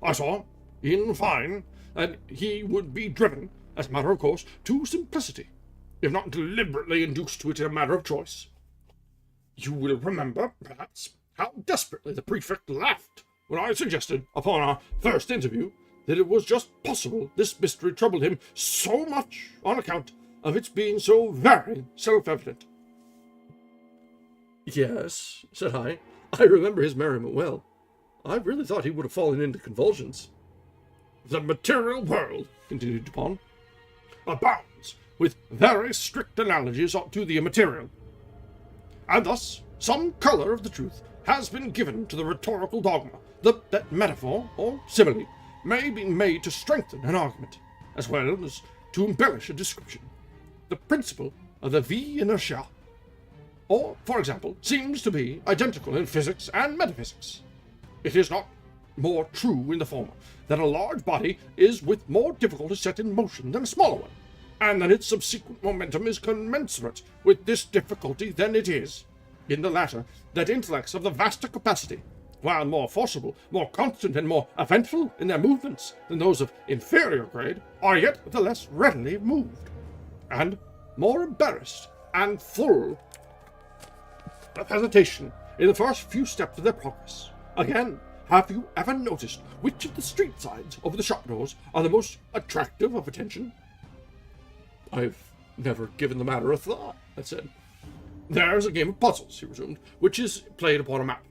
I saw, in fine, that he would be driven, as a matter of course, to simplicity, if not deliberately induced to it in a matter of choice. You will remember, perhaps, how desperately the prefect laughed when I suggested, upon our first interview, that it was just possible this mystery troubled him so much on account of its being so very self-evident. Yes, said I remember his merriment well. I really thought he would have fallen into convulsions. The material world, continued Dupont, abounds with very strict analogies to the immaterial. And thus, some colour of the truth has been given to the rhetorical dogma, that metaphor, or simile, may be made to strengthen an argument, as well as to embellish a description. The principle of the V inertia, or, for example, seems to be identical in physics and metaphysics. It is not more true in the former that a large body is with more difficulty set in motion than a smaller one, and that its subsequent momentum is commensurate with this difficulty than it is, in the latter, that intellects of the vaster capacity, while more forcible, more constant, and more eventful in their movements than those of inferior grade, are yet the less readily moved, and more embarrassed and full of hesitation in the first few steps of their progress. Again, have you ever noticed which of the street signs over the shop doors are the most attractive of attention? I've never given the matter a thought, I said. There's a game of puzzles, he resumed, which is played upon a map.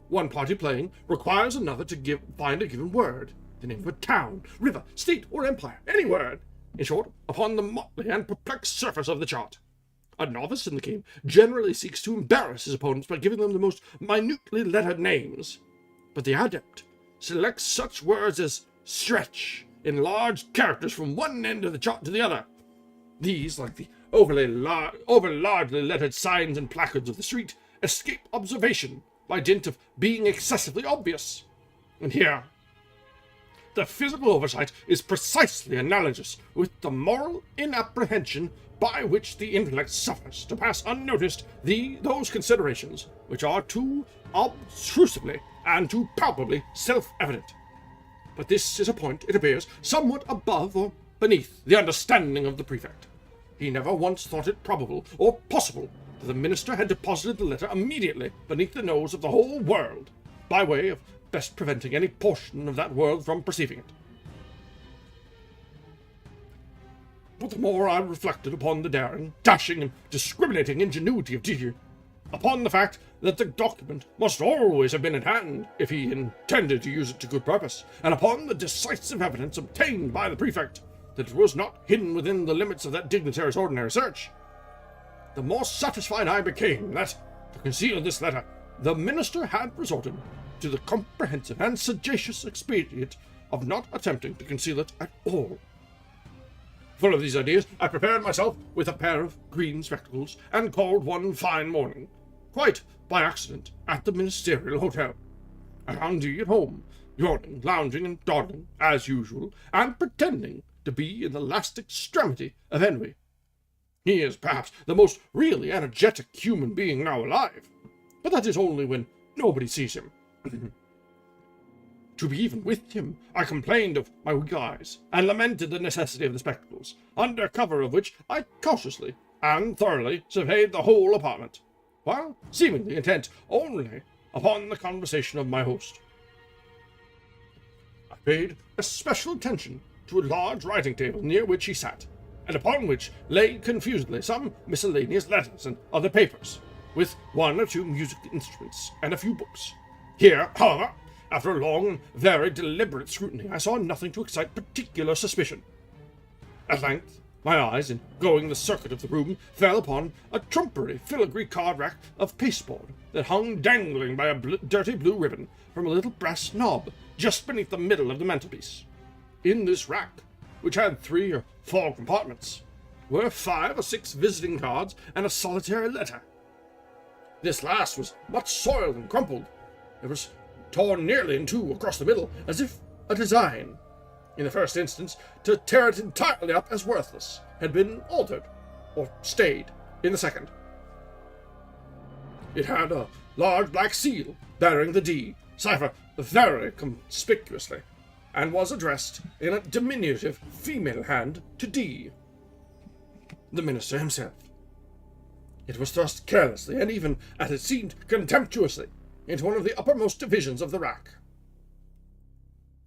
One party playing requires another to find a given word, the name of a town, river, state, or empire, any word, in short, upon the motley and perplexed surface of the chart. A novice in the game generally seeks to embarrass his opponents by giving them the most minutely lettered names, but the adept selects such words as stretch in large characters from one end of the chart to the other. These, like the over largely lettered signs and placards of the street, escape observation by dint of being excessively obvious. And here, the physical oversight is precisely analogous with the moral inapprehension by which the intellect suffers to pass unnoticed those considerations which are too obtrusively and too palpably self-evident. But this is a point, it appears, somewhat above or beneath the understanding of the prefect. He never once thought it probable or possible that the minister had deposited the letter immediately beneath the nose of the whole world, by way of best preventing any portion of that world from perceiving it. But the more I reflected upon the daring, dashing, and discriminating ingenuity of Titi, upon the fact that the document must always have been at hand if he intended to use it to good purpose, and upon the decisive evidence obtained by the prefect that it was not hidden within the limits of that dignitary's ordinary search, the more satisfied I became that, to conceal this letter, the minister had resorted to the comprehensive and sagacious expedient of not attempting to conceal it at all. Full of these ideas, I prepared myself with a pair of green spectacles, and called one fine morning, quite by accident, at the ministerial hotel. I found Dee at home, yawning, lounging, and dawdling, as usual, and pretending to be in the last extremity of ennui. He is perhaps the most really energetic human being now alive, but that is only when nobody sees him. To be even with him, I complained of my weak eyes, and lamented the necessity of the spectacles, under cover of which I cautiously and thoroughly surveyed the whole apartment, while seemingly intent only upon the conversation of my host. I paid especial attention to a large writing table near which he sat, and upon which lay confusedly some miscellaneous letters and other papers, with one or two music instruments and a few books. Here, however, after a long and very deliberate scrutiny, I saw nothing to excite particular suspicion. At length, my eyes, in going the circuit of the room, fell upon a trumpery filigree card rack of pasteboard that hung dangling by a dirty blue ribbon from a little brass knob just beneath the middle of the mantelpiece. In this rack, which had 3 or 4 compartments, were 5 or 6 visiting cards and a solitary letter. This last was much soiled and crumpled. It was torn nearly in two across the middle, as if a design, in the first instance, to tear it entirely up as worthless, had been altered, or stayed, in the second. It had a large black seal, bearing the D cipher very conspicuously, and was addressed in a diminutive female hand to D, the minister himself. It was thrust carelessly, and even, as it seemed, contemptuously, into one of the uppermost divisions of the rack.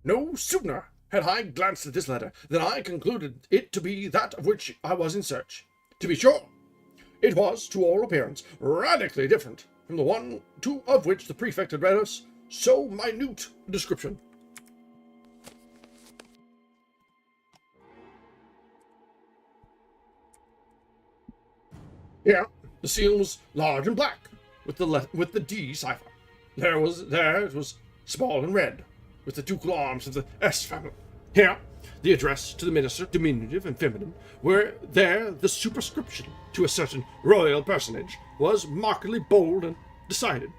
No sooner had I glanced at this letter than I concluded it to be that of which I was in search. To be sure, it was, to all appearance, radically different from the one of which the prefect had read us so minute a description. Here, the seal was large and black, with the D cipher. There it was small and red, with the ducal arms of the S family. Here, the address to the minister, diminutive and feminine, where there the superscription to a certain royal personage was markedly bold and decided.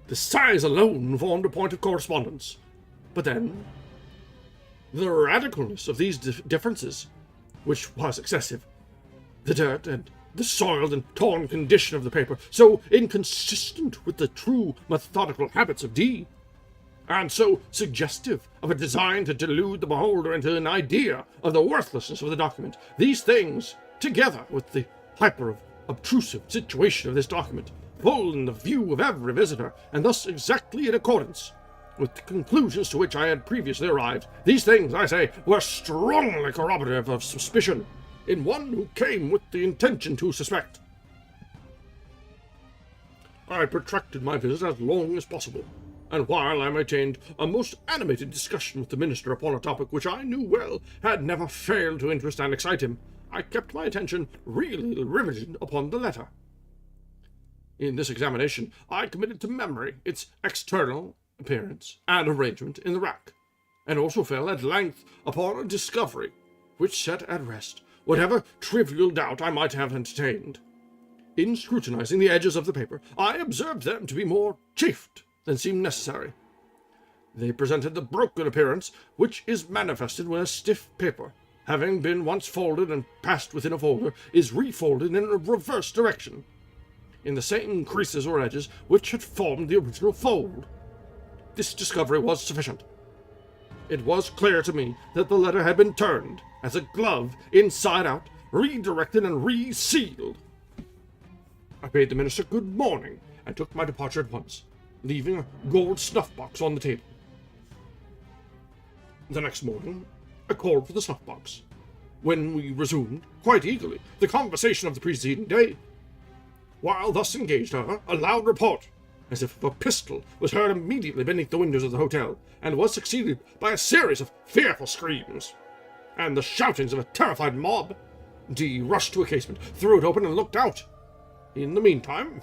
The size alone formed a point of correspondence, but then the radicalness of these differences, which was excessive, the dirt and the soiled and torn condition of the paper, so inconsistent with the true methodical habits of D, and so suggestive of a design to delude the beholder into an idea of the worthlessness of the document. These things, together with the obtrusive situation of this document, full in the view of every visitor, and thus exactly in accordance with the conclusions to which I had previously arrived, these things, I say, were strongly corroborative of suspicion in one who came with the intention to suspect. I protracted my visit as long as possible, and while I maintained a most animated discussion with the minister upon a topic which I knew well had never failed to interest and excite him, I kept my attention really riveted upon the letter. In this examination, I committed to memory its external appearance and arrangement in the rack, and also fell at length upon a discovery which set at rest whatever trivial doubt I might have entertained. In scrutinizing the edges of the paper, I observed them to be more chafed than seemed necessary. They presented the broken appearance which is manifested when a stiff paper, having been once folded and passed within a folder, is refolded in a reverse direction, in the same creases or edges which had formed the original fold. This discovery was sufficient. It was clear to me that the letter had been turned, as a glove, inside out, redirected and resealed. I bade the minister good morning, and took my departure at once, leaving a gold snuff-box on the table. The next morning, I called for the snuff-box, when we resumed, quite eagerly, the conversation of the preceding day. While thus engaged, however, a loud report, as if a pistol, was heard immediately beneath the windows of the hotel, and was succeeded by a series of fearful screams, and the shoutings of a terrified mob. D rushed to a casement, threw it open, and looked out. In the meantime,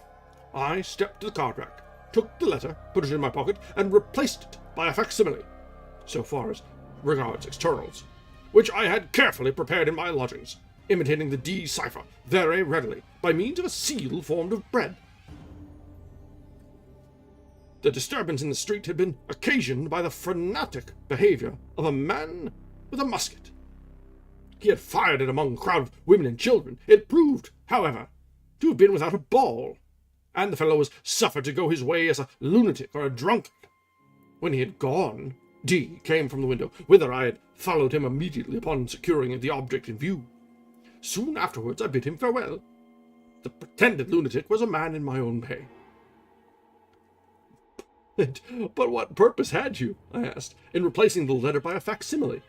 I stepped to the card rack, took the letter, put it in my pocket, and replaced it by a facsimile, so far as regards externals, which I had carefully prepared in my lodgings, imitating the D cipher very readily, by means of a seal formed of bread. The disturbance in the street had been occasioned by the frantic behavior of a man with a musket. He had fired it among a crowd of women and children. It proved, however, to have been without a ball, and the fellow was suffered to go his way as a lunatic or a drunkard. When he had gone, D came from the window, whither I had followed him immediately upon securing the object in view. Soon afterwards I bid him farewell. The pretended lunatic was a man in my own pay. "But what purpose had you," I asked, "in replacing the letter by a facsimile?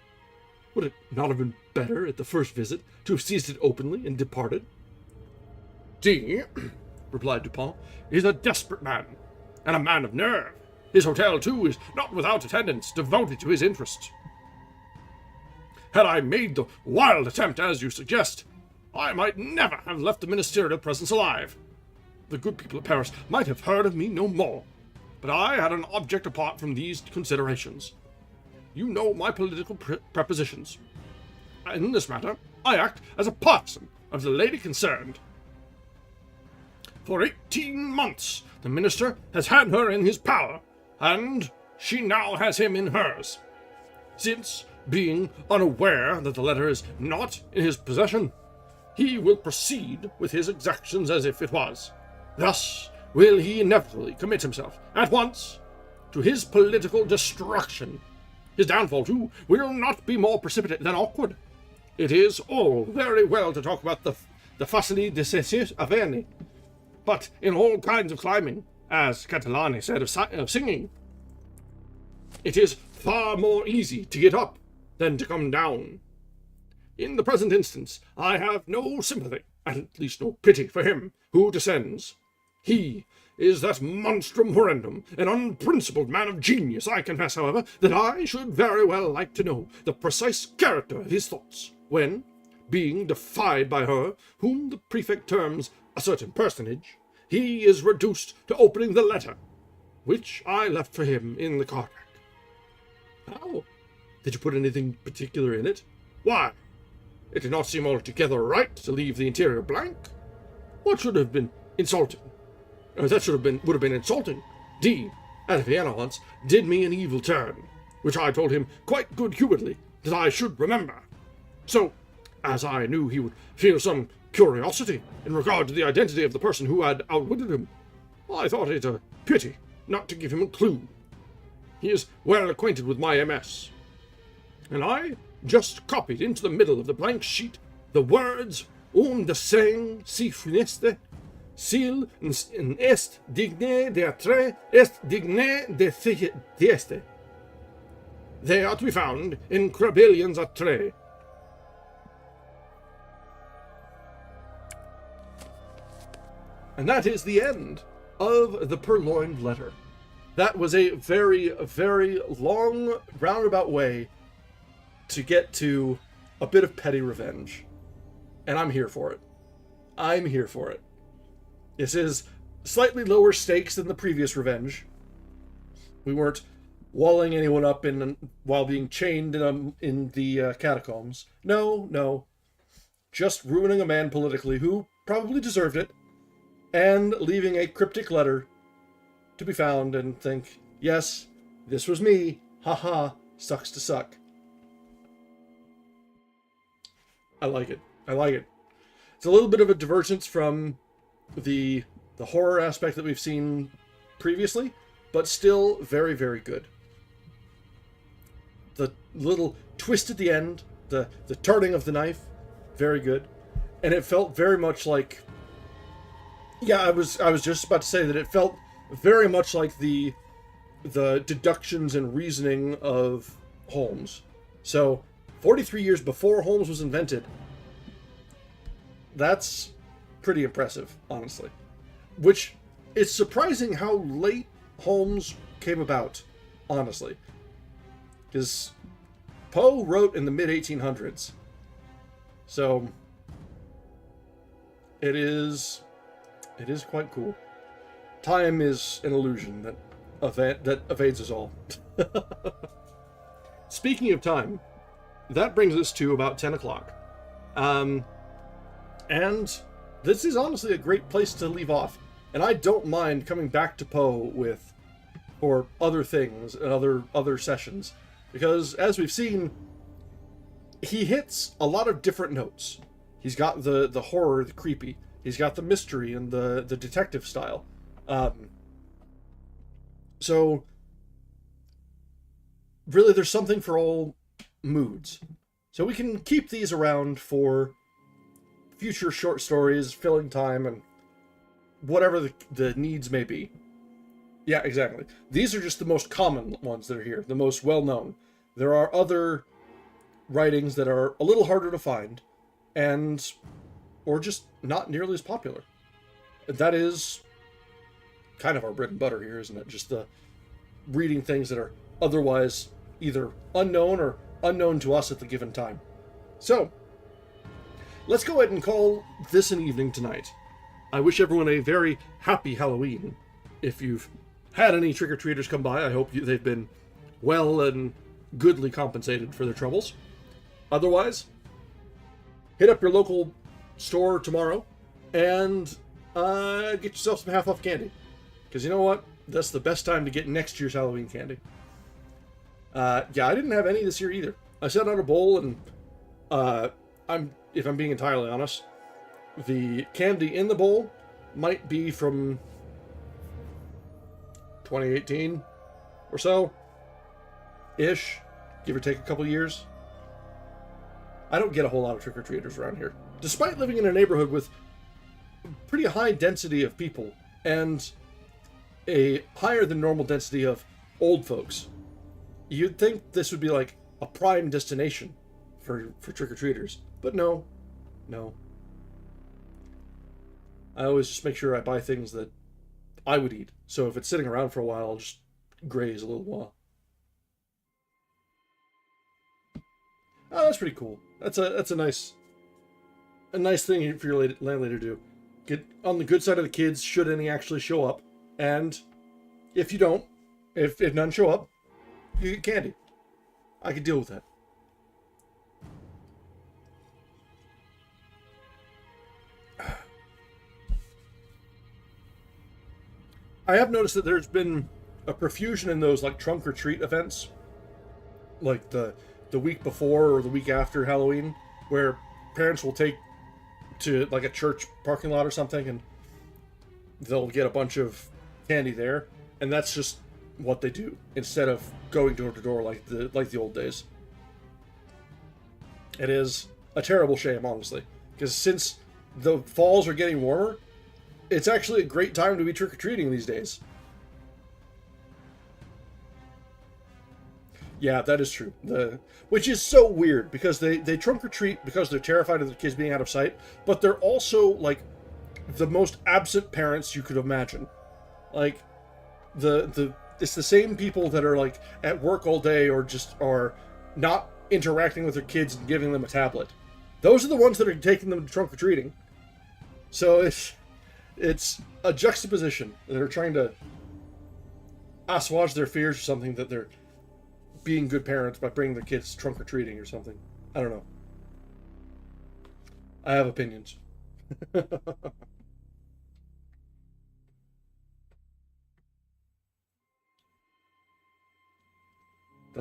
Would it not have been better at the first visit to have seized it openly and departed?" "D," replied Dupin, "is a desperate man, and a man of nerve. His hotel, too, is not without attendants devoted to his interests. Had I made the wild attempt as you suggest, I might never have left the ministerial presence alive. The good people of Paris might have heard of me no more. But I had an object apart from these considerations. You know my political prepositions. In this matter, I act as a partisan of the lady concerned. For 18 months, the minister has had her in his power, and she now has him in hers. Since, being unaware that the letter is not in his possession, he will proceed with his exactions as if it was. Thus will he inevitably commit himself, at once, to his political destruction. His downfall, too, will not be more precipitate than awkward. It is all very well to talk about the facili de averne, but in all kinds of climbing, as Catalani said of singing, it is far more easy to get up than to come down. In the present instance, I have no sympathy, at least no pity, for him who descends. He is that monstrum horrendum, an unprincipled man of genius. I confess, however, that I should very well like to know the precise character of his thoughts, when, being defied by her whom the prefect terms a certain personage, he is reduced to opening the letter, which I left for him in the card rack. How? Did you put anything particular in it? Why? It did not seem altogether right to leave the interior blank. What should have been insulting? Would have been insulting. D, at Vienna once, did me an evil turn, which I told him quite good-humouredly that I should remember. So, as I knew he would feel some curiosity in regard to the identity of the person who had outwitted him, I thought it a pity not to give him a clue. He is well acquainted with my MS, and I just copied into the middle of the blank sheet the words un dessein si funeste, s'il est digne d'être, est digne d'este. They are to be found in Crabillion's Attrait. And that is the end of the Purloined Letter. That was a very, very long, roundabout way to get to a bit of petty revenge. And I'm here for it. I'm here for it. This is slightly lower stakes than the previous revenge. We weren't walling anyone up while being chained in the catacombs. No. Just ruining a man politically who probably deserved it, and leaving a cryptic letter to be found and think, yes, this was me, haha, sucks to suck. I like it. It's a little bit of a divergence from the horror aspect that we've seen previously, but still very, very good. The little twist at the end, the turning of the knife, very good. And it felt very much like, yeah, I was just about to say that it felt very much like the deductions and reasoning of Holmes. So, 43 years before Holmes was invented, that's pretty impressive, honestly. Which, it's surprising how late Holmes came about, honestly. Because Poe wrote in the mid-1800s. So, it is quite cool. Time is an illusion that evades us all. Speaking of time, that brings us to about 10 o'clock. And this is honestly a great place to leave off. And I don't mind coming back to Poe for other things and other sessions. Because, as we've seen, he hits a lot of different notes. He's got the horror, the creepy. He's got the mystery and the detective style. So, really, there's something for all moods. So we can keep these around for future short stories, filling time, and whatever the needs may be. Yeah, exactly. These are just the most common ones that are here, the most well-known. There are other writings that are a little harder to find, or just not nearly as popular. That is kind of our bread and butter here, isn't it? Just the reading things that are otherwise either unknown or unknown to us at the given time. So, let's go ahead and call this an evening tonight. I wish everyone a very happy Halloween. If you've had any trick-or-treaters come by, I hope they've been well and goodly compensated for their troubles. Otherwise, hit up your local store tomorrow and get yourself some half-off candy. Because you know what? That's the best time to get next year's Halloween candy. Yeah, I didn't have any this year either. I set out a bowl, and if I'm being entirely honest, the candy in the bowl might be from 2018 or so, ish, give or take a couple years. I don't get a whole lot of trick-or-treaters around here, despite living in a neighborhood with pretty high density of people and a higher than normal density of old folks. You'd think this would be like a prime destination for trick-or-treaters, but no. I always just make sure I buy things that I would eat. So if it's sitting around for a while, I'll just graze a little while. Oh, that's pretty cool. That's a nice thing for your landlady to do. Get on the good side of the kids, should any actually show up, and If you don't, if none show up, you get candy. I can deal with that. I have noticed that there's been a profusion in those like trunk or treat events, like the week before or the week after Halloween, where parents will take to like a church parking lot or something, and they'll get a bunch of candy there, and that's just what they do instead of going door to door like the old days. It is a terrible shame, honestly, because since the falls are getting warmer, it's actually a great time to be trick-or-treating these days. Yeah, that is true. Which is so weird, because they trunk-or-treat because they're terrified of the kids being out of sight, but they're also, like, the most absent parents you could imagine. Like, it's the same people that are, like, at work all day or just are not interacting with their kids and giving them a tablet. Those are the ones that are taking them to trunk-or-treating. So it's a juxtaposition. They're trying to assuage their fears or something, that they're being good parents by bringing their kids trunk-or-treating or something. I don't know. I have opinions. That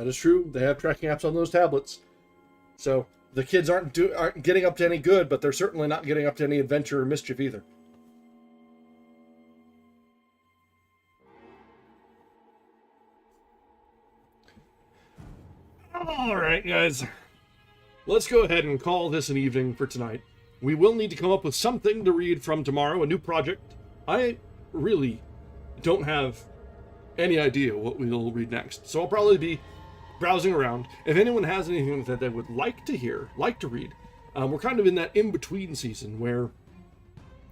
is true. They have tracking apps on those tablets. So the kids aren't getting up to any good, but they're certainly not getting up to any adventure or mischief either. Alright, guys. Let's go ahead and call this an evening for tonight. We will need to come up with something to read from tomorrow, a new project. I really don't have any idea what we'll read next, so I'll probably be browsing around. If anyone has anything that they would like to hear, like to read, we're kind of in that in-between season where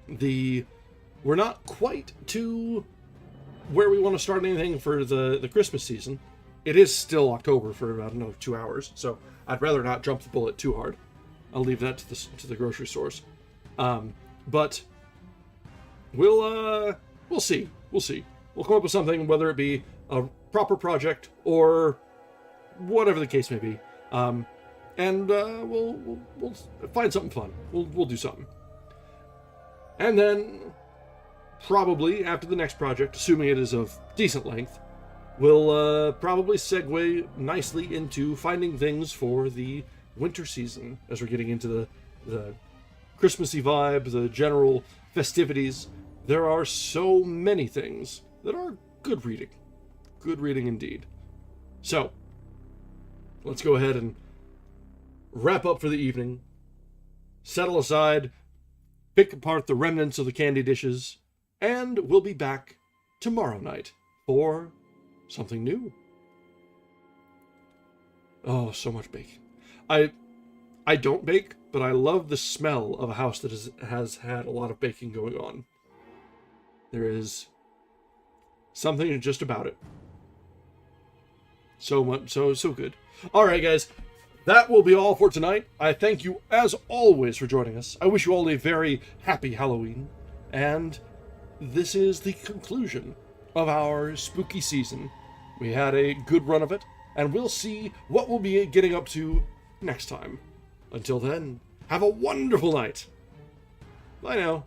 we're not quite to where we want to start anything for the Christmas season. It is still October for about another 2 hours, so I'd rather not jump the bullet too hard. I'll leave that to the grocery stores. But we'll see. We'll see. We'll come up with something, whether it be a proper project or whatever the case may be. And we'll find something fun. We'll do something. And then probably after the next project, assuming it is of decent length, we'll probably segue nicely into finding things for the winter season, as we're getting into the Christmassy vibe, the general festivities. There are so many things that are good reading. Good reading indeed. So, let's go ahead and wrap up for the evening. Settle aside, pick apart the remnants of the candy dishes, and we'll be back tomorrow night for something new. Oh, so much baking. I don't bake, but I love the smell of a house that has had a lot of baking going on. There is something just about it. So much, so good. All right, guys, that will be all for tonight. I thank you, as always, for joining us. I wish you all a very happy Halloween, and this is the conclusion of our spooky season. We had a good run of it, and we'll see what we'll be getting up to next time. Until then, have a wonderful night. Bye now.